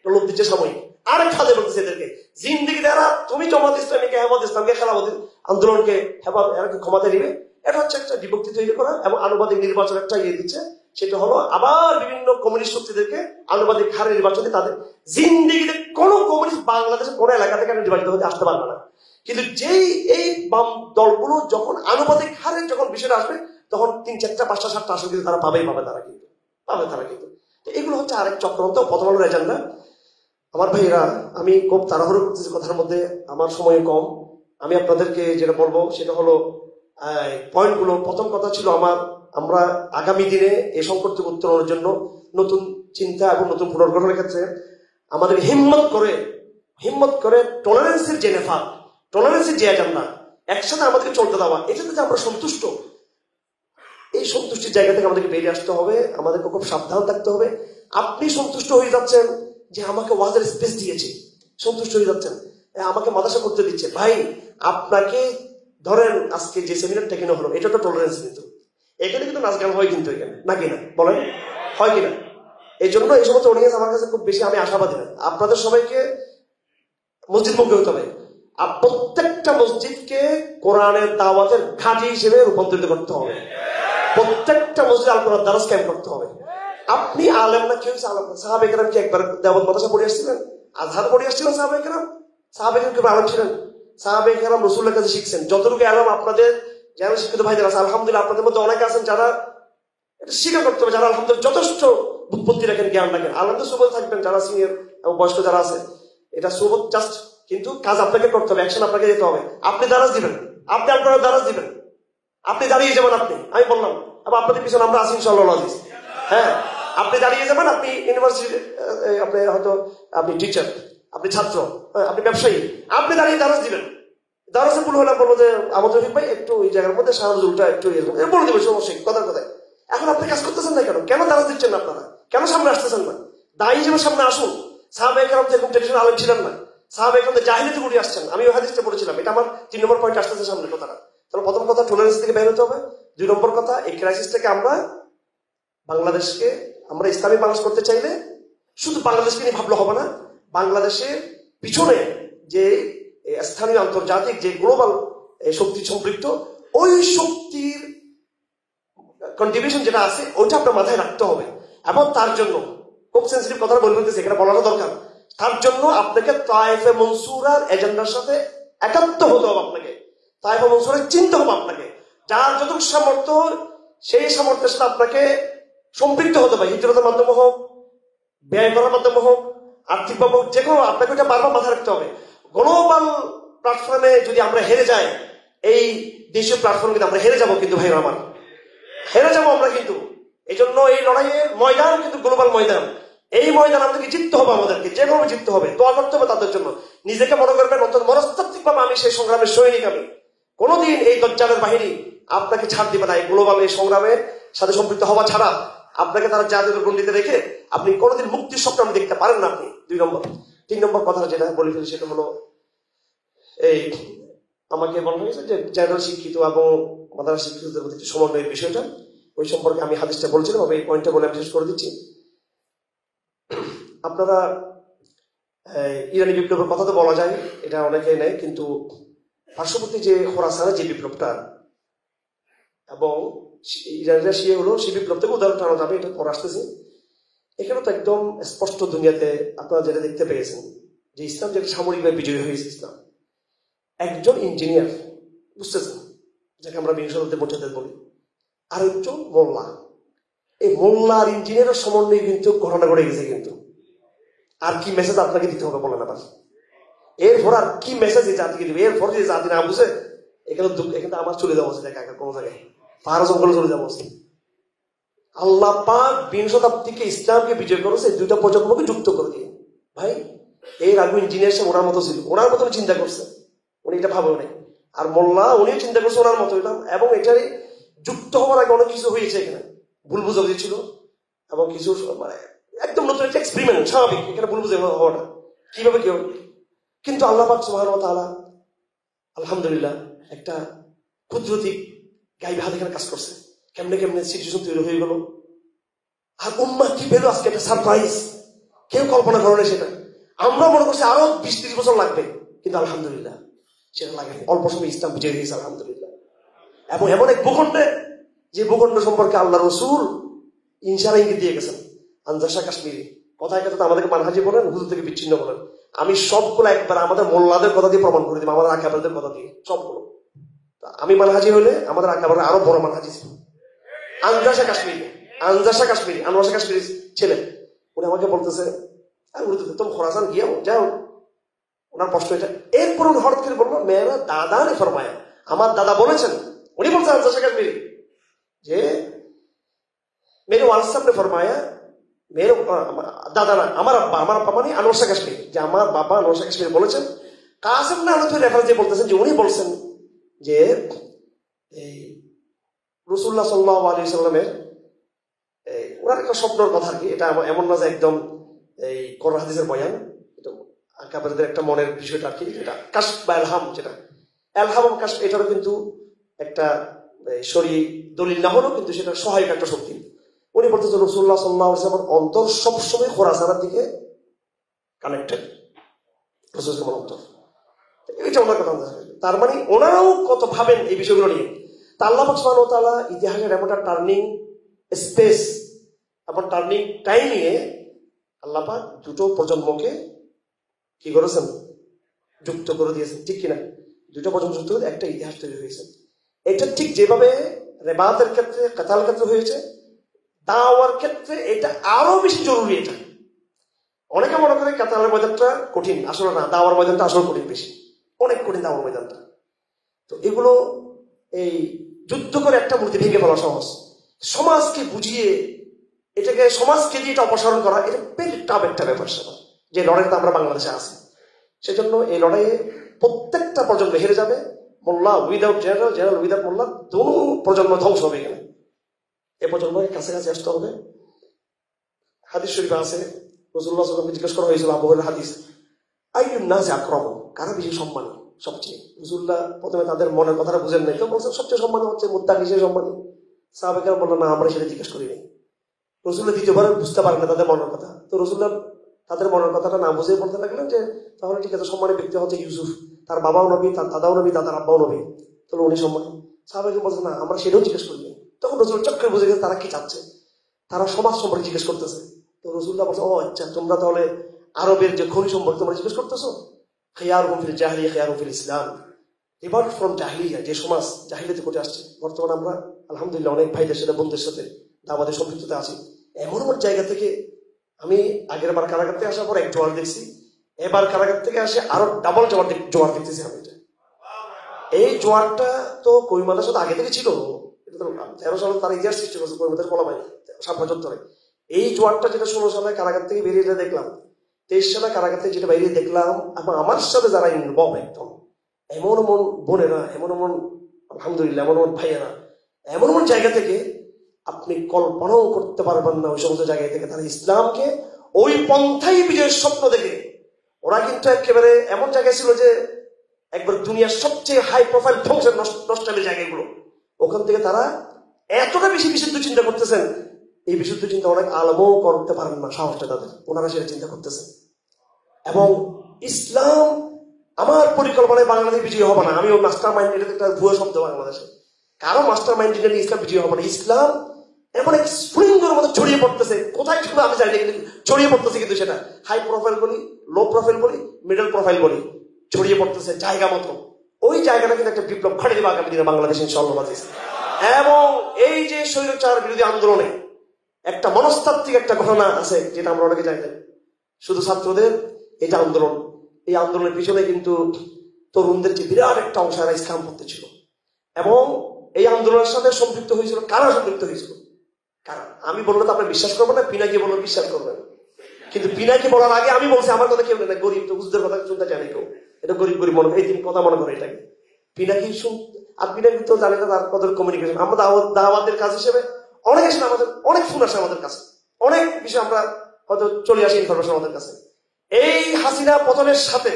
A: লোক দিচ্ছে সাময়িক, আরেক খাদে বলতেছে এদেরকে জিন্দিগি দ্বারা তুমি জামাত ইসলামীকে, হেফাজত ইসলামকে, খেলাফত আন্দোলনকে এরা কি ক্ষমতা নিবে? এটা হচ্ছে একটা বিভক্তি তৈরি করা এবং আনুপাতিক নির্বাচন একটা ইয়ে দিচ্ছে। সেটা হলো আবার বিভিন্ন কমিউনিস্ট শক্তিদেরকে আনুপাতিক হারে নির্বাচনে তাদের জিন্দিগিতে কোনো কমিউনিস্ট বাংলাদেশের কোনো এলাকা থেকে নির্বাচিত হতে আসতে পারবে না। কিন্তু যেই এই বাম দলগুলো যখন আনুপাতিক হারে যখন বিষয়টা আসবে তখন 3, 4, 5, 7 আসন কিন্তু তারা পাবেই পাবে তারা কিন্তু এগুলো হচ্ছে আরেক চক্রান্ত, প্রথম আলোর এজেন্ডা। আমার ভাইরা, আমি খুব তাড়াহুড়ো করতেছি কথার মধ্যে, আমার সময় কম। আমি আপনাদেরকে যেটা বলবো সেটা হলো পয়েন্টগুলো। প্রথম কথা ছিল আমরা আগামী দিনে এই সংকট থেকে উত্তরণের জন্য নতুন চিন্তা এবং নতুন পুনর্গঠনের ক্ষেত্রে আমাদের হিম্মত করে টলারেন্সের যে নেফা, টলারেন্সের যে এজেন্ডা, একসাথে আমাদেরকে চলতে দেওয়া, এটাতে যে আমরা সন্তুষ্ট, এই সন্তুষ্টির জায়গা থেকে আমাদেরকে বেরিয়ে আসতে হবে। আমাদেরকে খুব সাবধান থাকতে হবে। আপনি সন্তুষ্ট হয়ে যাচ্ছেন যে আমাকে ওয়াজের স্পেস দিয়েছে, সন্তুষ্ট হয়ে যাচ্ছেন, আমাকে মাদ্রাসা করতে দিচ্ছে। ভাই, আপনাকে ধরেন আজকে যে সেমিনারটা কেন হলো, এটা তো টলারেন্স, কিন্তু এখানে কিন্তু নাচ গান হয়, কিন্তু এখানে নাকি না বলেন, হয় কিনা? এই জন্য এই সমস্ত অডিয়েন্স আমার কাছে খুব বেশি আমি আশাবাদী না। আপনাদের সবাইকে মসজিদ মুখী হতে হবে। প্রত্যেকটা মসজিদকে কোরআনের দাওয়াতের ঘাঁটি হিসেবে রূপান্তরিত করতে হবে। প্রত্যেকটা মসজিদ আল কোরআন দ্বারা স্ক্যান করতে হবে। আপনি আলেম না, কেউ আলেম না। সাহাবে কেরাম কি একবার দেওয়াত মাদ্রাসা পড়ে আসছিলেন? আজহার পড়ে আসছিলেন সাহাবে কেরাম? সাহাবে কেরাম কেউ আলেম ছিলেন? সাহাবে কেরাম রাসূলের কাছে শিখছেন। যতটুকু আলেম আপনাদের যারা শিক্ষিত ভাইদের আছে, আলহামদুলিল্লাহ আপনাদের মধ্যে অনেকে আছেন যারা এটা স্বীকার করতে হবে, যারা আলহামদুলিল্লাহ যথেষ্ট বুৎপত্তি রাখেন, জ্ঞান রাখেন। আলহামদুলিল্লাহ সুবোধ থাকবেন যারা সিনিয়র এবং বয়স্ক যারা আছে, এটা সুবোধ জাস্ট, কিন্তু কাজ আপনাকে করতে হবে, অ্যাকশন আপনাকে যেতে হবে। আপনি দারাজ দিবেন, আপনি আপনারা দারাজ দিবেন, আপনি দাঁড়িয়ে যাবেন। আমি বললাম আবার আপনাদের পিছনে আমরা আছি ইনশাআল্লাহ আজিজ। হ্যাঁ, আপনি দাঁড়িয়ে যাবেন। আপনি ইউনিভার্সিটি, আপনি হয়তো আপনি টিচার, আপনি ছাত্র, আপনি ব্যবসায়ী, আপনি দাঁড়িয়ে দারাজ দিবেন। দারাজে ভুল হলে বলবো যে আমাদের ভাই একটু ওই জায়গার মধ্যে সাহায্যটা একটু বলে দেবে, সমস্যা কথার কথায়। এখন আপনি কাজ করতেছেন না কেন? কেন দারাজ দিচ্ছেন না আপনারা? কেন সামনে আসতেছেন না? দায়ী হিসেবে সামনে আসুন। সাহাবা একরাম এরকম ট্রেডিশনাল আলেম ছিলেন না। সাহাবা একরাম জাহিলিয়াতে ঘুরে আসছেন। আমি ওই হাদিসটা পড়েছিলাম। এটা আমার 3 নম্বর পয়েন্ট আসতেছে সামনে কথাটা। তাহলে প্রথম কথা টলারেন্স থেকে বের হতে হবে। 2 নম্বর কথা, এই ক্রাইসিস থেকে বাংলাদেশকে আমরা ইসলামী বাংলাদেশ করতে চাইলে শুধু বাংলাদেশকে নিয়ে ভাবলে হবে না। বাংলাদেশের পিছনে যে স্থানীয় আন্তর্জাতিক যে গ্লোবাল শক্তি সম্পৃক্ত, ওই শক্তির কন্ট্রিবিউশন যেটা আছে ওইটা আপনার মাথায় রাখতে হবে। এবং তার জন্য খুব সেন্সিটিভ কথা বলে ফেলতেছে, এখানে বলাটা দরকার। তার জন্য আপনাকে তায়েফে মনসুরার এজেন্ডার সাথে একাত্ম হতে হবে। আপনাকে তায়েফে মনসুরা চিনতে হবে। আপনাকে যার যতটুকু সামর্থ্য, সেই সামর্থ্যের সাথে আপনাকে সম্পৃক্ত হতে হবে। হিজরতের মাধ্যমে হোক, ব্যয় করার মাধ্যমে হোক, আর্থিকভাবে হোক, যে কোনো, আপনাকে ওটা বারবার মাথায় রাখতে হবে। গ্লোবাল প্ল্যাটফর্মে যদি আমরা হেরে যাই, এই দেশীয় প্ল্যাটফর্মে কিন্তু আমরা হেরে যাবো, কিন্তু ভাইরা আমার হেরে যাবো আমরা কিন্তু। এই জন্য এই লড়াইয়ের ময়দান কিন্তু গ্লোবাল ময়দান। এই ময়দান আমাদেরকে জিততে হবে, আমাদেরকে যেভাবে জিততে হবে, দোয়া করতে হবে তাদের জন্য। নিজেকে মনে করবেন অন্তত মনস্তাত্ত্বিক ভাবে আমি সেই সংগ্রামের সৈনিক। আমি কোনোদিন এই দজ্জালের বাহিনী আপনাকে ছাড় দিবে না। এই গ্লোবাল এই সংগ্রামের সাথে সম্পৃক্ত হওয়া ছাড়া আপনাকে তারা জাদুর গণ্ডিতে রেখে আপনি কোনোদিন মুক্তির স্বপ্ন আপনি দেখতে পারেন না আপনি। 2 নম্বর। 3 নম্বর কথা যেটা বলে ফেলি সেটা হলো, এই আমাকে বলা হয়েছে যে জেনারেল শিক্ষিত এবং মাদ্রাসা শিক্ষিতদের প্রতি সমন্বয়ের বিষয়টা, ওই সম্পর্কে আমি হাদিসটা বলছিলাম। আমি এই পয়েন্টটা বলে আমি শেষ করে দিচ্ছি। আপনারা ইরানি বিপ্লবের কথা তো বলা যায়, এটা অনেকেই নেয়, কিন্তু পার্শ্ববর্তী যে খোরাসানের যে বিপ্লবটা এবং ইরানিরা শিয়ে হলো, সেই বিপ্লব থেকে উদাহরণ টানা যাবে, এটা পরে আসতেছে। এখানে তো একদম স্পষ্ট দুনিয়াতে আপনারা যেটা দেখতে পেয়েছেন যে ইসলাম যেটা সামরিকভাবে বিজয়ী হয়েছে। ইসলাম একজন ইঞ্জিনিয়ার, বুঝতেছেন, যাকে আমরা বিংশ শতাব্দীতে মোর্চাদের বলি, আর একজন মোল্লা। এই মোল্লা আর ইঞ্জিনিয়ারের সমন্বয়ে কিন্তু ঘটনা ঘটে গেছে। কিন্তু আর কি মেসেজ আপনাকে দিতে হবে বলেন আবার? এরপর আর কি মেসেজ এই জাতিকে দিবে? এরপর যে জাতি না বুঝে, এখানে আমার চলে যাওয়া উচিত, একা একা কোনো জায়গায় পাহাড় জঙ্গলে চলে যাওয়া উচিত। আল্লাহ পাক 20 শতাব্দীকে ইসলামকে বিজয় করেছে 2টা প্রজন্মকে যুক্ত করে দিয়ে। ভাই, এর আগে ইঞ্জিনিয়ার সে ওনার মতো ছিল, ওনার মতো চিন্তা করছে, উনি এটা ভাবেও নাই। আর মোল্লা উনিও চিন্তা করছে ওনার মতো, এবং এটাই যুক্ত হওয়ার আগে অনেক কিছু হয়েছে। এখানে ভুল বুঝাবুঝি ছিল এবং কিছু মানে একদম নতুন একটা এক্সপেরিমেন্ট, স্বাভাবিক এখানে ভুল বুঝে হওয়াটা কিভাবে কি হবে। কিন্তু আল্লাহ পাক সুবহানাহু ওয়া তাআলা আলহামদুলিল্লাহ একটা কুদরতি গাইবে হাত এখানে কাজ করছে। কেমনে কেমনে সিচুয়েশন তৈরি হয়ে গেল, আর উম্মাহ কি পেল আজকে একটা সারপ্রাইজ। কেউ কল্পনা করে না সেটা। আমরা মনে করছি আরো 20-30 বছর লাগবে, কিন্তু আলহামদুলিল্লাহ সেটা লাগে অল্প সময় ইসলাম বিজয় হয়েছে আলহামদুলিল্লাহ। এবং এমন এক ভূখণ্ডে, যে ভূখণ্ড সম্পর্কে আল্লাহ রসুল ইনশাআল্লাহ ইঙ্গিত দিয়ে গেছেন। আনজাসা কাশ্মীরি কথায় কথা আমাদেরকে মানহাজি বলেন, হুজুর থেকে বিচ্ছিন্ন বলেন। আমি সবগুলো একবার আমাদের মোল্লাদের কথা দিয়ে প্রমাণ করে দিব, আমাদের আকাবারদের কথা দিয়ে সবগুলো। আমি মানহাজি হলে আমাদের আকাবারে আরো বড় মানহাজি ছিল। আনজাসা কাশ্মীরি আনোয়ার কাশ্মীরি ছেলে, উনি আমাকে বলতেছে তুমি খোরাসান গিয়ে যাও। ওনার প্রশ্ন এটা। এরপর উনি হঠাৎ করে বলবো মেয়েরা দাদা নে ফরমায়া, আমার দাদা বলেছেন। উনি বলছেন আনজাসা কাশ্মীরি যে মেরে ওয়ালিদ সাহেব নে ফরমায়া, মেরে দাদা না, আমার আব্বা মানে আনোয়ার কাশ্মীরি, যে আমার বাবা আনোয়ার কাশ্মীরি বলেছেন। কাসেম নানুতুই রেফারেন্স দিয়ে বলতেছেন যে উনি বলছেন যে এই রাসূলুল্লাহ সাল্লাল্লাহু আলাইহি সাল্লামের ওনার একটা স্বপ্নের কথা আর কি, এটা এমন না যে একদম এই কোরআন হাদিসের বয়ান, এটা আকাবেরদের একটা মনের বিষয়টা আর কি। এটা কাশফ বা ইলহাম, যেটা ইলহাম কাশফ, এটারও কিন্তু একটা শরীয়ী দলিল না হলেও কিন্তু সেটা সহায়ক একটা শক্তি। উনি বলতেছেন রাসূলুল্লাহ সাল্লাল্লাহু আলাইহি ওয়াসাল্লামের অন্তর সবসময় খোরাসানের দিকে কানেক্টেড, রাসূলুল্লাহর অন্তর, এটা ওনার কথা। তার মানে ওনারাও কত ভাবেন এই বিষয়গুলো নিয়ে। তা আল্লাহ পাক সুবহানাহু ওয়া তাআলা ইতিহাসের এমন একটা টার্নিং স্পেস এবং টার্নিং টাইমে আল্লাহ পাক দুটো প্রজন্মকে কি করেছেন, যুক্ত করে দিয়েছেন, ঠিক কিনা? দুটো প্রজন্ম যুক্ত করে একটা ইতিহাস তৈরি হয়েছে। এটা ঠিক যেভাবে রেবাতের ক্ষেত্রে, কাতাল ক্ষেত্রে হয়েছে, দাওয়ার ক্ষেত্রে এটা আরো বেশি জরুরি। এটা অনেকে মনে করে কাতালের ময়দানটা কঠিন, আসলে না, দাওয়ার ময়দানটা আসলে কঠিন, বেশি অনেক কঠিন দাওয়ার ময়দানটা। তো এগুলো এই যুদ্ধ করে একটা মূর্তি ভেঙে ফেলা সহজ, সমাজকে বুঝিয়ে এটাকে সমাজকে দিয়ে এটা অপসারণ করা, এটা বেশ টাফ একটা ব্যাপার সেটা, যে লড়াইটা আমরা বাংলাদেশে আছি। সেজন্য এই লড়াইয়ে প্রত্যেকটা প্রজন্ম হেরে যাবে। মোল্লা উইদাউট জেনারেল, জেনারেল উইদাউট মোল্লা, দুটো প্রজন্ম ধ্বংস হবে এখানে। এ প্রজন্মের কাছাকাছি আসতে হবে। হাদিস শরীফে আছে, রাসূলুল্লাহ সাল্লাল্লাহু আলাইহি ওয়াসাল্লামকে জিজ্ঞেস করা হয়েছিল আবু হুরায়রা হাদিস, আইয়ুন নাসি আকরাম, কারা বেশি সম্মানী সবচেয়ে? রাসূলুল্লাহ প্রথমে তাদের মনের কথাটা বুঝেন নাই, তো বলছেন সবচেয়ে সম্মানী হচ্ছে মুত্তাকি, সে সম্মানী। সাহাবায়ে বললেন না, আমরা সেটা জিজ্ঞেস করি নাই। রাসূলুল্লাহ দ্বিতীয়বার বুঝতে পারেন না তাদের মনের কথা, তো রাসূলুল্লাহ তাদের মনের কথাটা না বুঝে বলতে লাগলেন যে তাহলে ঠিক আছে, সম্মানী ব্যক্তি হচ্ছে ইউসুফ, তার বাবাও নবী, তার দাদাও নবী, দাদার আব্বাও নবী, তাহলে উনি সম্মানী। সাহাবায়ে বলছেন না, আমরা সেটাও জিজ্ঞেস করি নাই। তখন রাসূল চক্করে বুঝে গেছে তারা কি চাচ্ছে, তারা সমাজ সম্পর্কে জিজ্ঞেস করতেছে। তো রাসূলুল্লাহ বলছে, ও আচ্ছা, তোমরা তাহলে আরবের যে খনি সম্পর্কে তোমরা জিজ্ঞেস করতেছো, খিয়ারুহুম ফিল জাহিলিয়া খিয়ারুহুম ফিল ইসলাম। এবার ফ্রম জাহিলিয়া, যে সমাজ জাহিলিয়াতে ঘটে আসছে, বর্তমানে আমরা আলহামদুলিল্লাহ অনেক ভাইদের সাথে, বন্ধুদের সাথে দাওয়াতের সম্পৃক্ততা আছি। এমন এমন জায়গা থেকে, আমি আগের বার কারাগার থেকে আসার পর এক জোয়ার দেখছি, এবার কারাগার থেকে আসে আরো ডাবল জোয়ার দেখতেছি আমি। এই জোয়ারটা তো কই মাদ্রাসা আগে থেকে ছিল, 13 সালে তার ইতিহাস সৃষ্টি করেছে কই মাদ্রাসা বলা হয় সাতটা চত্বরে। এই জোয়ারটা যেটা 16 সালে কারাগার থেকে বেরিয়ে দেখলাম, 23 সালে কারাগার থেকে যেটা বেরিয়ে দেখলাম, আমার সাথে যারা ইনভলভ একদম, এমন এমন বোনেরা, এমন এমন আলহামদুলিল্লাহ এমন এমন ভাইয়েরা, এমন এমন জায়গা থেকে আপনি কল্পনাও করতে পারবেন না। ওই সমস্ত জায়গা থেকে তারা ইসলামকে ওই পন্থাই বিজয়ের স্বপ্ন দেখে, ওরা কিন্তু একেবারে এমন জায়গায় ছিল যে একবার দুনিয়ার সবচেয়ে হাই প্রোফাইল ধ্বংসের নষ্টালের জায়গাগুলো, ওখান থেকে তারা এতটা বেশি বিশুদ্ধ চিন্তা করতেছেন, এই বিশুদ্ধ চিন্তা অনেক আলমও করতে পারেন না, সাহসটা তাদের, ওনারা সেটা চিন্তা করতেছেন। এবং ইসলাম, আমার পরিকল্পনায় বাংলাদেশ বিজয়ী হবে না, আমি ওই মাস্টার মাইন্ড, এটা একটা ভুয়ো শব্দ বাংলাদেশে, কারো মাস্টার মাইন্ড নিয়ে ইসলাম বিজয়ী হবে না। ইসলাম এমন এক স্প্রিঙ্গের মধ্যে ছড়িয়ে পড়তেছে, কোথায় ছিল আমি জানি, কিন্তু ছড়িয়ে পড়তেছে, কিন্তু সেটা হাই প্রোফাইল বলি, লো প্রোফাইল বলি, মিডল প্রোফাইল বলি, ছড়িয়ে পড়তেছে জায়গা মতো। ওই জায়গাটা কিন্তু একটা বিপ্লব ঘটে দেবে আগামী দিনে বাংলাদেশ ইনশাআল্লাহ। এবং এই যে স্বৈরাচার বিরোধী আন্দোলনে একটা মনস্তাত্ত্বিক একটা ঘটনা আছে, যেটা আমরা অনেকে জানি না, শুধু ছাত্রদের এটা আন্দোলন, এই আন্দোলনের পিছনে কিন্তু তরুণদের যে বিরাট একটা অংশ ইসলাম পড়তে ছিল। এবং এই আন্দোলনের সাথে সম্পৃক্ত হয়েছিল কারা? সম্পৃক্ত হয়েছিল কারা? আমি বললে তো আপনি বিশ্বাস করবেন না, পিনাকি বললে বিশ্বাস করবেন, কিন্তু পিনাকি বলার আগে আমি বলছি আমার কথা কেউ না, গরিব তো বুঝতে কথা শুনতে জানি কেউ, এটা গরিব গরিব মনে, এই দিন কথা মনে করে এটাকে পিনাকি শুন। আর পিনাকি তো জানি না তার কত কমিউনিকেশন। আমরা দাওয়াতের কাজ হিসেবে অনেক আসে, আমাদের অনেক ফোন আসে আমাদের কাছে, অনেক বিষয় আমরা হয়তো চলে আসি ইনফরমেশন আমাদের কাছে। এই হাসিনা পতনের সাথে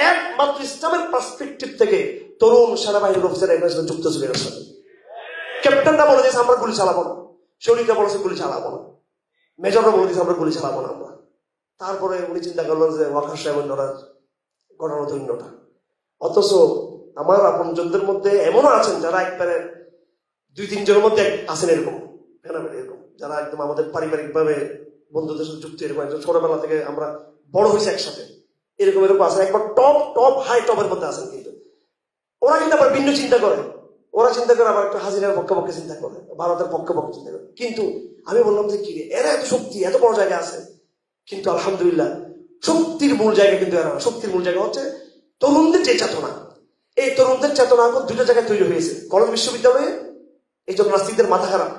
A: একমাত্র ইসলামের পার্সপেক্টিভ থেকে তরুণ সেনাবাহিনীর অফিসার একবার যুক্ত ছিল এর সাথে। ক্যাপ্টেনরা বলে দিয়েছে আমরা গুলি চালাবো না, সৈনিকরা বলেছে গুলি চালাবো না, মেজররা বলে দিয়েছে আমরা গুলি চালাবো না আমরা। তারপরে উনি চিন্তা করলেন যে ওয়াকার সাহেব অন্যরার ঘটনা তো অন্যটা। অথচ আমার আপনজনদের মধ্যে এমনও আছেন যারা একবারে 2-3 জনের মধ্যে আছেন এরকম ফেনামেন, এরকম যারা একদম আমাদের পারিবারিকভাবে বন্ধুদের সাথে যুক্ত, এরকম একজন ছোটবেলা থেকে আমরা বড় হয়েছে একসাথে, এরকম এরকম আছেন, একবার টপ হাই টপের মধ্যে আছেন। কিন্তু ওরা কিন্তু আবার ভিন্ন চিন্তা করে, ওরা চিন্তা করে আবার একটু হাজিরার পক্ষে পক্ষে চিন্তা করে, ভারতের পক্ষে পক্ষে চিন্তা করে। কিন্তু আমি বললাম যে কি রে, এরা এত শক্তি, এত বড় জায়গা আছে, কিন্তু আলহামদুলিল্লাহ শক্তির মূল জায়গা কিন্তু এরা। শক্তির মূল জায়গা হচ্ছে তরুণদের যে চেতনা। এই তরুণদের চেতনা এখন দুটো জায়গায় তৈরি হয়েছে, কলেজ বিশ্ববিদ্যালয়ে, এই জন্য নাস্তিকদের মাথা খারাপ।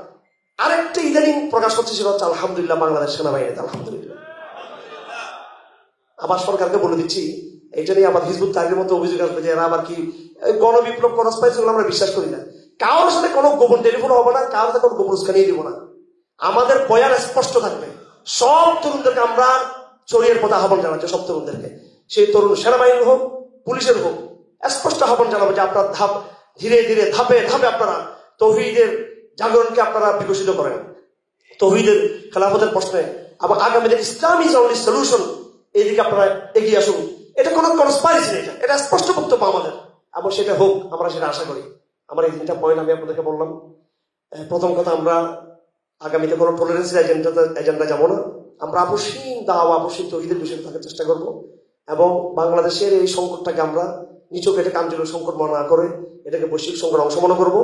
A: আরেকটা ইদানিং প্রকাশ করছে, সেটা হচ্ছে আলহামদুলিল্লাহ বাংলাদেশ সেনাবাহিনীতে। আলহামদুলিল্লাহ আবার সরকারকে বলে দিচ্ছি, এইটা নিয়ে আবার হিজবুত তাহরিরের মতো অভিযোগ আসবে যে এরা আবার কি গণবিপ্লব খরচ পাইছে, আমরা বিশ্বাস করি না। কারোর সাথে কোনো গোপন টেলিফোন হবে না, কারোর সাথে কোনো গোপন উস্কানিয়ে দিব না। আমাদের বয়ান স্পষ্ট থাকবে, সব তরুণদেরকে আমরা শরীরের পথে আহ্বান জানাচ্ছি, সব তরুণদেরকে, সেই তরুণ সেনাবাহিনীর হোক পুলিশের হোক, স্পষ্ট আহ্বান জানাবো যে আপনার ধীরে ধীরে ধাপে ধাপে আপনারা তৌহিদের জাগরণকে আপনারা বিকশিত করেন, তৌহিদের খেলাফতের প্রশ্নে, আবার আগামীদের ইসলাম ইজ অনলি সলিউশন, এইদিকে আপনারা এগিয়ে আসুন। এটা কোনো কনস্পাইরেসি নেই, এটা স্পষ্ট বক্তব্য আমাদের, এবং সেটা হোক, আমরা সেটা আশা করি। আমার এই তিনটা পয়েন্ট আমি আপনাদেরকে বললাম। প্রথম কথা, আমরা আগামীতে কোনো টলারেন্সের এজেন্ডা যাবো না। আমরা আপসহীন দাওয়া, আপসহীন তৌহিদের বিষয়ে থাকার চেষ্টা করব, এবং বাংলাদেশের এই সংকটটাকে আমরা নিচকে এটাকে আঞ্চলিক সংকট মনে না করে এটাকে বৈশ্বিক সংকট অংশ মনে করবো।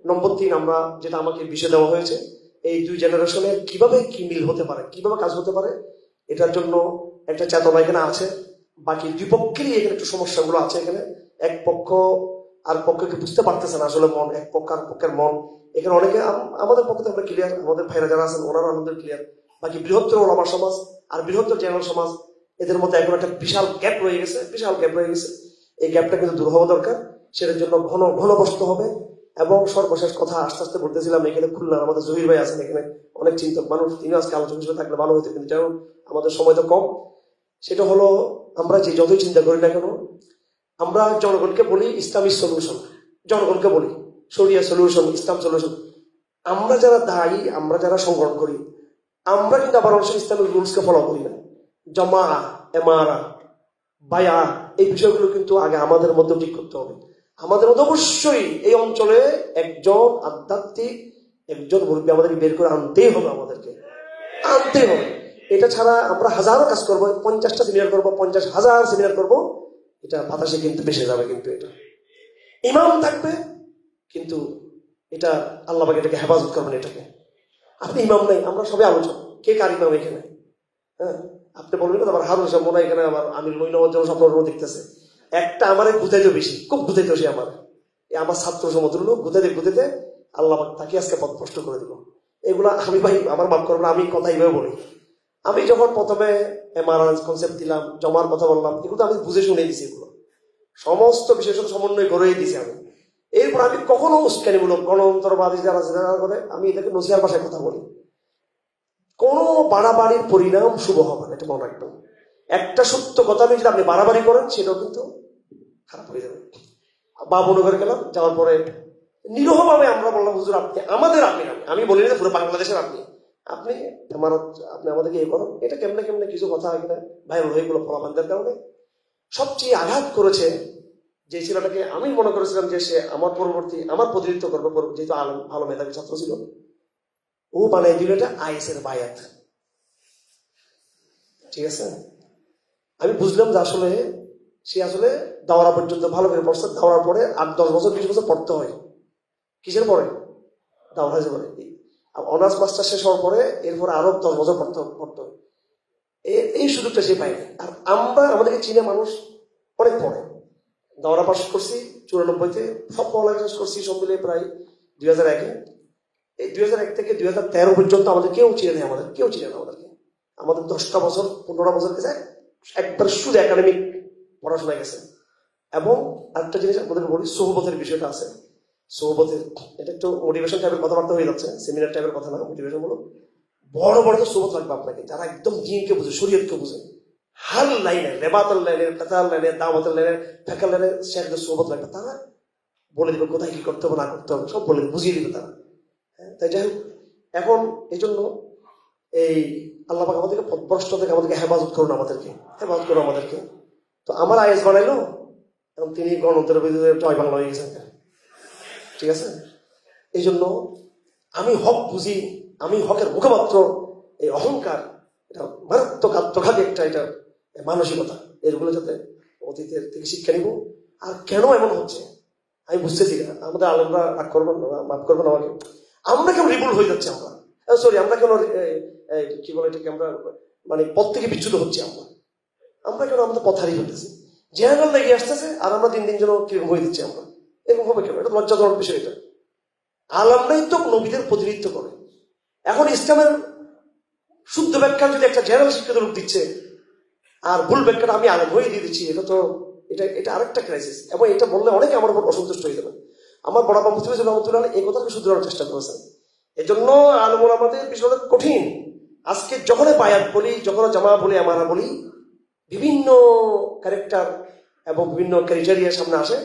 A: নম্বর 3, আমরা যেটা আমাকে বিষয় দেওয়া হয়েছে, এই দুই জেনারেশনের কিভাবে কি মিল হতে পারে, কিভাবে কাজ হতে পারে, এটার জন্য একটা চেতনা এখানে আছে। বাকি দুই পক্ষেরই এখানে একটু সমস্যাগুলো আছে। এখানে এক পক্ষ আর পক্ষকে বুঝতে পারতেছে না আসলে মন, এক পক্ষ আর পক্ষের মন। এখানে অনেকে, আমাদের পক্ষে আমরা ক্লিয়ার, আমাদের ভাইরা যারা আছেন ওনারা আমাদের ক্লিয়ার। বাকি বৃহত্তর ওলামা সমাজ আর বৃহত্তর জেনারেল সমাজ, এদের মধ্যে এখন একটা বিশাল গ্যাপ রয়ে গেছে, বিশাল গ্যাপ রয়ে গেছে। এই গ্যাপটা কিন্তু দূর হওয়া দরকার, সেটার জন্য ঘন বসতে হবে। এবং সর্বশেষ কথা, আস্তে আস্তে বলতেছিলাম, এখানে খুলনার আমাদের জহির ভাই আছেন, এখানে অনেক চিন্তক মানুষ, তিনি আজকে আলোচনা হিসেবে থাকলে ভালো হইতো, কিন্তু যাই হোক আমাদের সময় তো কম। সেটা হলো, আমরা যে যতই চিন্তা করি না কেন, আমরা জনগণকে বলি ইসলামিক সলিউশন, জনগণকে বলি শরিয়া সলিউশন, ইসলাম সলিউশন। আমরা যারা দায়ী, আমরা যারা সংগঠন করি, আমরা কিন্তু আবার অবশ্যই ইসলামিক রুলসকে ফলো করি না। জমা, এমারা, বায়া, এই বিষয়গুলো কিন্তু আগে আমাদের মধ্যে ঠিক করতে হবে। আমাদের মধ্যে অবশ্যই এই অঞ্চলে একজন আধ্যাত্মিক, একজন মুরব্বী আমাদেরকে বের করে আনতেই হবে, আমাদেরকে আনতেই হবে। এটা ছাড়া আমরা হাজারো কাজ করবো, 50টা সেমিনার করবো, 50,000 সেমিনার করবো, এটা বাতাসে কিন্তু ভেসে যাবে। কিন্তু এটা ইমাম থাকবে, কিন্তু এটা আল্লাহ পাক এটাকে হেফাজত করবেন। এটাকে আপনি ইমাম নেই, আমরা সবাই আলোচনা, কে কার ইমাম এখানে? হ্যাঁ, আপনি বলবেন না আবার হারুন সাহেব মনে হয় এখানে আবার আমি মহিনার জন্য স্বপ্ন দেখতেছে। একটা আমার গুতাইতে বেশি, খুব গুতাইতে সে আমার ছাত্র সমতুল্য, গুতাইতে আল্লাহ তাকে আজকে পথ স্পষ্ট করে দিল। এগুলা আমি ভাই আমার মাফ করবো, আমি কথা এইভাবে বলি। আমি যখন প্রথমে এমআরআই কনসেপ্ট দিলাম, জমার কথা বললাম, এগুলো আমি বুঝে শুনে দিছি, এগুলো সমস্ত বিষয়ের সাথে সমন্বয় করেই দিছি আমি। এরপর আমি কখনো উস্কানিমূলক গণতন্ত্রবাদী যারা করে, আমি এটাকে নসিহার ভাষায় কথা বলি। কোন বাড়াবাড়ির পরিণাম শুভ হবে না, এটা মনে রাখবেন। একটা সত্য কথা যদি আপনি বাড়াবাড়ি করেন, সেটাও কিন্তু খারাপ হয়ে যাবে। বাবুনগর গেলাম, যাওয়ার পরে নিরহভাবে আমরা বললাম, হুজুর আপনি আমাদের, আমি বলি না পুরো বাংলাদেশের, আপনি আমাদেরকে ইয়ে করো। এটা কেমনে কিছু কথা এখানে ভাইরাল হয়ে গেলো ফলাফানদের কারণে। সবচেয়ে আঘাত করেছে যে ছেলেটাকে, আমি মনে করেছিলাম যে সে আমার প্রতিনিধিত্ব করবে, যেহেতু ভালো মেধাবী ছাত্র ছিল, ও বানাই দিল এটা আইএসের বায়াত। ঠিক আছে, আমি বুঝলাম যে আসলে সে আসলে দাওরা পর্যন্ত ভালো করে পড়ছে, দাওরার পরে 8-10 বছর 20 বছর পড়তে হয়। কিসের পরে? দাওরা পরে অনার্স মাস্টার শেষ হওয়ার পরে এরপরে আরো 10 বছর পড়তে হয়। এই সুযোগটা সে পায়নি। আর আমাদেরকে চীনে মানুষ অনেক পড়ে। দাওরা পাস করছি 94-তে, সব পড়ালেখা শেষ করছি সব মিলিয়ে প্রায় 2001-এ। এই 2001 থেকে 2013 পর্যন্ত আমাদের কেউ চিনে নেই, কেউ চিনে না আমাদেরকে। আমাদের 10টা বছর 15টা বছর গেছে একবার শুধু একাডেমিক পড়াশোনা গেছে। এবং আরেকটা জিনিস আপনাদের বলি, সোহবতের বিষয়টা আছে। সোহবতের এটা একটু মোটিভেশন টাইপের কথাবার্তা হয়ে যাচ্ছে, সেমিনার টাইপের কথা না, মোটিভেশন বলো। বড় বড় তো সোহবত লাগবে আপনাকে, যারা একদম দিনকে বুঝে, শরীয়তকে বুঝে, হার লাইনে, রেবাতের লাইনে, ফেতার লাইনে, দাওয়াতের লাইনে, ফেকার লাইনে শেখদের সোহবত লাগবে। তারা বলে দিবে কোথায় কি করতে হবে না করতে হবে, সব বলে দিবে, বুঝিয়ে দিবে তারা। তাই যাই হোক, এখন এই জন্য এই আল্লাহ পাক আমাদেরকে পথভ্রষ্ট থেকে আমাদেরকে হেফাজত করুন, আমাদেরকে। তো আমার আইএস বানাইলো, এবং তিনি গণতন্ত্রের বিরুদ্ধে জয় বাংলা হয়ে গেছেন। ঠিক আছে, এই জন্য আমি হক বুঝি, আমি হকের মুখপাত্র, এই অহংকার, এটা মারাত্মক আত্মঘাতী একটা এটা মানসিকতা। এগুলো যাতে অতীতের থেকে শিক্ষা নিব। আর কেন এমন হচ্ছে আমি বুঝতেছি না। আমাদের আলমরা রাগ করবেন না, মাফ করবেন আমাকে, আমরা কেন রিভুল হয়ে যাচ্ছে, আমরা সরি আমরা কেন কি বলে এটাকে, আমরা মানে পথ থেকে বিচ্যুত হচ্ছে, আমরা কেন আমাদের পথ হারিয়ে ফেলতেছি, জেনারেল লেগে আসতেছে, আর আমরা দিন দিন যেন কিরকম হয়ে দিচ্ছি আমরা। এরকম হবে কেন? এটা লজ্জাজনক বিষয়। এটা আলমরাই তো নবীদের প্রতিনিধিত্ব করে। এখন ইসলামের শুদ্ধ ব্যাখ্যা যদি একটা জেনারেল শিক্ষিত লোক দিচ্ছে, আর ভুল ব্যাখ্যাটা আমি আলম হয়ে দিয়ে দিচ্ছি, এটা তো এটা আরেকটা ক্রাইসিস। এবং এটা বললে অনেকে আমার উপর অসন্তুষ্ট হয়ে যাবে। আমার বড় বাবা মুফতি রহমতুল্লাহ এই কথাকে শুধরানোর চেষ্টা করেছেন। এজন্য আলমুল আমাদের বিষয়টা কঠিন। আজকে যখন বায়াত বলি, যখন জামা বলি, আমরা বলি, বিভিন্ন ক্যারেক্টার এবং বিভিন্ন ক্রাইটেরিয়ার সামনে আসে,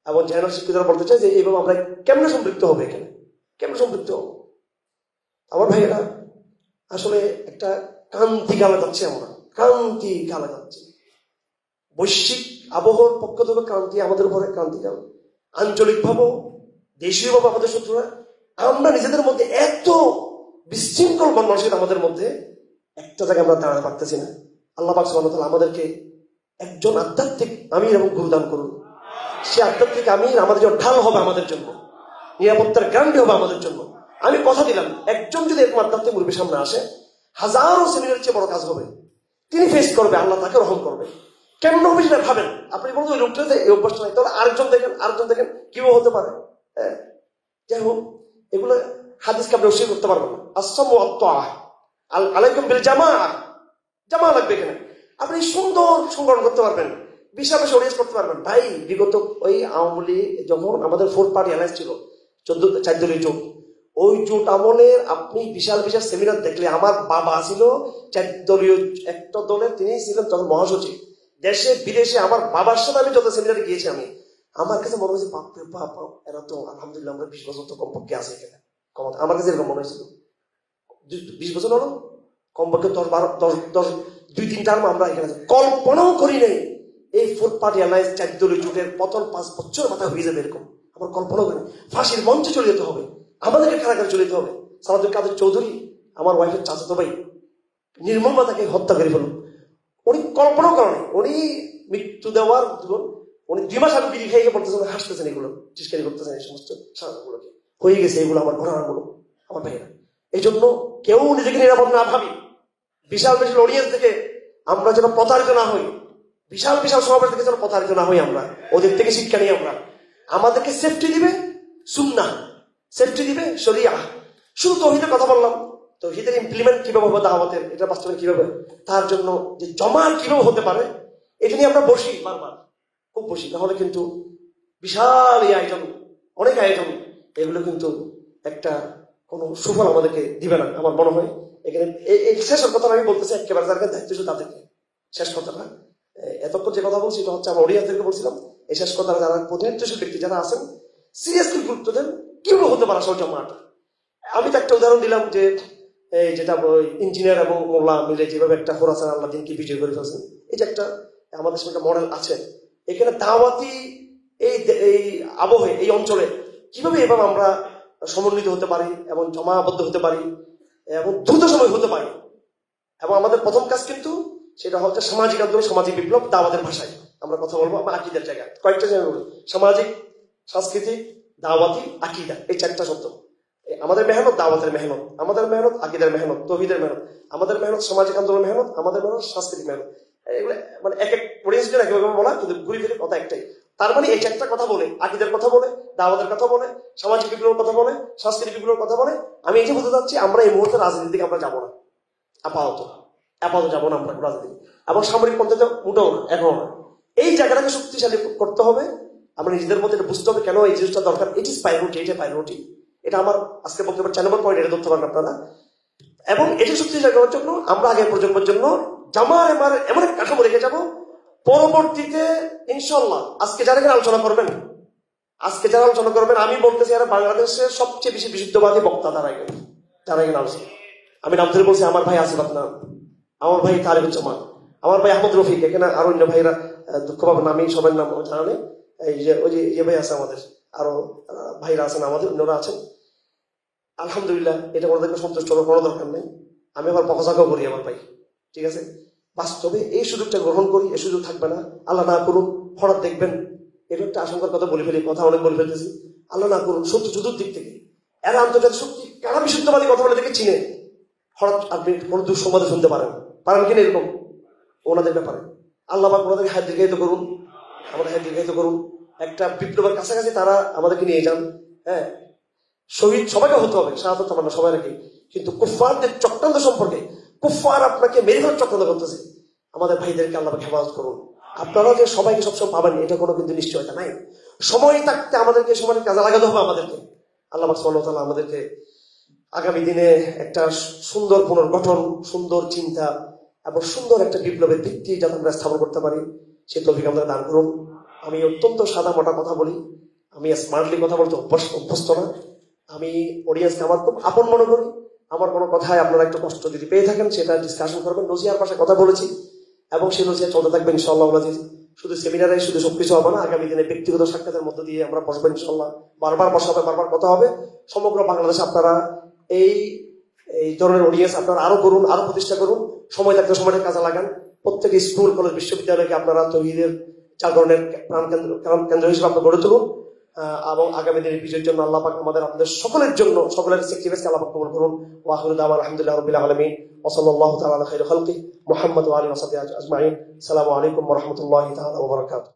A: এবং জেনারেল শিক্ষিতরা বলতে চায় যে এইভাবে আমরা কেমনে সম্পৃক্ত হবে, এখানে কেমনে সম্পৃক্ত হবো। আমার ভাইয়েরা, আসলে একটা ক্রান্তি কালে যাচ্ছে, আমরা ক্রান্তি কালে যাচ্ছি। বৈশ্বিক আবহাওয়ার পক্ষ থেকে ক্রান্তি, আমাদের উপরে ক্রান্তিকাল। আঞ্চলিক ভাবে, দেশীয় ভাবে আমাদের শত্রুরা, আমরা নিজেদের মধ্যে এত বিশৃঙ্খল মানসিকতা, আমাদের মধ্যে একটা জায়গায় আমরা দাঁড়াতে পারতেছি না। আল্লাহ পাক সুবহানাহু ওয়া তাআলা আমাদেরকে একজন আধ্যাত্মিক আমির এবং গুরু দান করুন। সে আধ্যাত্মিক আমির আমাদের জন্য ঢাল হবে, আমাদের জন্য নিরাপত্তার গ্যারান্টি হবে আমাদের জন্য। আমি কথা দিলাম, একজন যদি এরকম আধ্যাত্মিক মুরব্বীর সামনে আসে, হাজারো সেমিনারের চেয়ে বড় কাজ হবে। তিনি ফেস করবে, আল্লাহ তাকে রহম করবে। কেমন হবে সেটা ভাবেন। আপনি বলতে ওই লোকটাতে এই অভ্যাসটা নাই, তাহলে আরেকজন দেখেন কিভাবে হতে পারে। যাই হোক, এগুলো হাদিসকে আপনি অস্বীকার করতে পারবেন না। আসসামু আত-তাআহ আলাইকুম বিল জামা লাগবে এখানে। আপনি সুন্দর সংগঠন করতে পারবেন, বিশাল অডিয়েন্স করতে পারবেন। ভাই, বিগত ওই আওয়ামী লীগ যখন আমাদের 4 পার্টি অ্যালায়েন্স ছিল, 4 দলীয় জোট, ওই জোট আমলের আপনি বিশাল বিশাল সেমিনার দেখলে, আমার বাবা ছিল 4 দলীয় একটা দলের, তিনি ছিলেন তখন মহাসচিব। দেশে বিদেশে আমার বাবার সাথে আমি যত সেমিনারে গিয়েছি, আমার কাছে মনে হয়েছে বাপরে বাপ, এরা তো আলহামদুলিল্লাহ আমরা 20 বছর তো কমপক্ষে আছে এখানে। আমার কাছে এরকম মনে হয়েছিল, 20 বছর হলো কমপক্ষে 2-3 টার্ম আমরা এখানে কল্পনাও করি নাই এই 4 পার্টি অ্যালায়েন্স 4 দলীয় জোটের পতন 5 বছর মাথায় হয়ে যাবে, এরকম আমার কল্পনাও করি। ফাঁসির মঞ্চে চলে যেতে হবে, আমাদেরকে কারাগারে চলে যেতে হবে। সালাউদ্দিন কাদের চৌধুরী, আমার ওয়াইফের চাচাতো ভাই, নির্মমভাবে তাকে হত্যা করে ফেলল। উনি কল্পনাও করেন, উনি মৃত্যু দেওয়ার উনি 2 মাস আগে বিড়ি খাইয়ে পড়তেছেন, হাসতেছেন, এগুলো চিস্কারি করতেছেন, এই সমস্ত সারাগুলোকে হয়ে গেছে এগুলো আমার ঘটনাগুলো, আমার ভাইয়েরা। এই জন্য কেউ নিজেকে নিরাপদ না ভাবি, বিশাল বিশাল অডিয়েন্স থেকে আমরা যেন প্রতারিত না হই, বিশাল বিশাল সমাবেশ থেকে যেন প্রতারিত না হই। আমরা ওদের থেকে শিক্ষা নিই। আমাদেরকে সেফটি দিবে সুন্নাহ, সেফটি দিবে শরিয়াহ। শুধু তৌহিদের কথা বললাম, তৌহিদের ইমপ্লিমেন্ট কিভাবে হবে, দাওয়াতের এটা বাস্তবায়ন কিভাবে, তার জন্য যে জমার কিভাবে হতে পারে, এটা নিয়ে আমরা বসি বারবার, খুব বসি। তাহলে কিন্তু বিশাল এই আয়োজন, অনেক আয়োজন, এগুলো কিন্তু একটা কোনো সুফল আমাদেরকে দিবে না আমার মনে হয়। এখানে এই শেষের কথা আমি বলতেছি, একেবারে যার কাছে দায়িত্ব ছিল তাদেরকে। শেষ কথাটা, এতক্ষণ যে কথা বলছি এটা হচ্ছে আমার অডিয়েন্সদেরকে বলছিলাম। এই শেষ কথা, যারা প্রতিনিধিত্বশীল ব্যক্তি যারা আছেন, সিরিয়াসলি গুরুত্ব দেন কিভাবে হতে পারে আসল জমাটা। আমি তো একটা উদাহরণ দিলাম যে যেটা ইঞ্জিনিয়ার এবং মোল্লা মিলে যেভাবে একটা খোরাসান আল্লাহ দিনকে বিজয় করে ফেলছেন, এই যে একটা আমাদের সাথে একটা মডেল আছে। এখানে দাওয়াতি এই আবহে, এই অঞ্চলে কিভাবে এভাবে আমরা সমন্বিত হতে পারি এবং জমাবদ্ধ হতে পারি এবং দ্রুত সময় হতে পারি। এবং আমাদের প্রথম কাজ কিন্তু সেটা হচ্ছে সামাজিক আন্দোলন, সামাজিক বিপ্লব, দাওয়াতের ভাষায় আমরা কথা বলবো। আমার আকিদার জায়গায় কয়েকটা জায়গায় বলি, সামাজিক, সাংস্কৃতিক, দাওয়াতি, আকিদা, এই 4টা শব্দ। আমাদের মেহনত দাওয়াতের মেহনত, আমাদের মেহনত আকিদার মেহনত, তৌহিদের মেহনত, আমাদের মেহনত সামাজিক আন্দোলন মেহনত, আমাদের মেহনত সাংস্কৃতিক মেহনত। এগুলো মানে এক এক অডিয়েন্সকে একভাবে বলা, কিন্তু ঘুরে ফিরে কথা একটাই। তার মানে এই 4টা কথা বলে, আকিদার কথা বলে, দাওয়াতের কথা বলে, সামাজিক বিপ্লবের কথা বলে, সাংস্কৃতিক বিপ্লবের কথা বলে। আমি এই যে বলতে চাচ্ছি, আমরা এই মুহূর্তে রাজনীতির দিকে আমরা যাবো না, আপাতত যাবো না আমরা রাজনীতি, এবং সামরিক পন্থাতে মোটেও না, এখনো না। এই জায়গাটাকে শক্তিশালী করতে হবে। আমরা নিজেদের মধ্যে বুঝতে হবে কেন এই জিনিসটা দরকার। ইট ইজ প্রায়োরিটি, এটা প্রায়োরিটি। এটা আমার আজকে বক্তব্যের 4 নম্বর পয়েন্ট, এটা ধরতে পারেন আপনারা। এবং এটি শক্তিশালী করার জন্য আমরা আগের প্রজন্মের জন্য জামার এমন এক কাঠামো রেখে যাবো, পরবর্তীতে ইনশাল্লাহ আজকে যারা এখানে আলোচনা করবেন, আমি বলতেছি এরা বাংলাদেশের সবচেয়ে বেশি বিশুদ্ধবাদী বক্তা যারা এখানে আলোচনা। আমি নাম ধরে বলছি, আমার ভাই আসিফ আদনান, আমার ভাই তারিকুজ্জামান, আমার ভাই আহমদ রফিক, এখানে আরো অন্য ভাইরা দুঃখ পাবেন, আমি সবার নাম জানা নেই। এই যে ওই যে ভাই আছে আমাদের, আরো ভাইরা আছেন আমাদের, অন্যরা আছেন। আলহামদুলিল্লাহ, এটা ওদেরকে সন্তুষ্ট করার কোনো দরকার নেই। আমি আবার পকাচাকাও করি আমার ভাই, ঠিক আছে। বাস্তবে এই সুযোগটা গ্রহণ করি, এই সুযোগ থাকবে না, আল্লাহ না করুন হঠাৎ দেখবেন, এটা একটা আশঙ্কার কথা বলে ফেলি, কথা অনেক বলে ফেলতেছি, আল্লাহ না করুন সত্য চতুর্দিক থেকে এরা আন্তর্জাতিক শক্তি কারা বিশুদ্ধবাদী কথা বলে দেখে চিনে, হঠাৎ আপনি কোনো দুঃসংবাদে শুনতে পারেন কিনা এরকম ওনাদের ব্যাপারে। আল্লাহ পাক ওনাদেরকে হাত দীর্ঘায়িত করুন, আমাদের হাত দীর্ঘায়িত করুন। একটা বিপ্লবের কাছাকাছি তারা আমাদেরকে নিয়ে যান। হ্যাঁ, শহীদ সবাইকে হতে হবে, শাহাদাত তামান্না সবাই রাখি, কিন্তু কুফফারদের চক্রান্ত সম্পর্কে, কুফফার আপনাকে মেরে ফেলার চক্রান্ত করতেছে, আমাদের ভাইদেরকে আল্লাহ পাক হেফাজত করুন। আপনারা যে সবাইকে সবসময় পাবেন এটা কোনো কিন্তু নিশ্চয়তা নাই। সময় থাকতে আমাদেরকে সময় কাজে লাগাতে হবে আমাদেরকে। আল্লাহ পাক সুবহানাহু ওয়া তাআলা আমাদেরকে আগামী দিনে একটা সুন্দর পুনর্গঠন, সুন্দর চিন্তা এবং সুন্দর একটা বিপ্লবের ভিত্তি যাতে আমরা স্থাপন করতে পারি, সে তৌফিক আমাদের দান করুন। আমি অত্যন্ত সাদা মোটা কথা বলি, আমি স্মার্টলি কথা বলতে অভ্যস্ত না। আমি অডিয়েন্সকে আমার খুব আপন মনে করি। আমার কোনো কথায় আপনারা একটু কষ্ট যদি পেয়ে থাকেন সেটা ডিসকাশন করবেন। নজিয়ার পাশে কথা বলেছি এবং সেই নজিয়া চলতে থাকবে ইনশাআল্লাহ। শুধু সেমিনারে শুধু সবকিছু হবে না, আগামী দিনে ব্যক্তিগত সাক্ষাতের মধ্য দিয়ে আমরা বসবো ইনশাআল্লাহ। বারবার বসা হবে, বারবার কথা হবে। সমগ্র বাংলাদেশে আপনারা এই ধরনের অডিয়েন্স আপনারা আরো করুন, আরো প্রতিষ্ঠা করুন। সময় থাকতে সময়টা কাজে লাগান। প্রত্যেক স্কুল, কলেজ, বিশ্ববিদ্যালয়কে আপনারা তৌহিদের জাগরণের কেন্দ্র হিসেবে আপনারা গড়ে তুলুন এবং আগামী দিনের বিজয়ের জন্য আল্লাহ পাক আমাদের আপনাদের সকলের জন্য সকলের স্যাক্রিফাইসকে আল্লাহ পাক কবুল করুন। ওয়া আখিরু দাওয়ানা আলহামদুলিল্লাহি রাব্বিল আলামিন ওয়া সাল্লাল্লাহু তাআলা আলা খাইরি খালকি মুহাম্মদ ওয়া আলিহি ওয়া সাহবিহি আজমাইন। আসসালামু আলাইকুম ওয়া রাহমাতুল্লাহি তাআলা ওয়া বারাকাতুহু।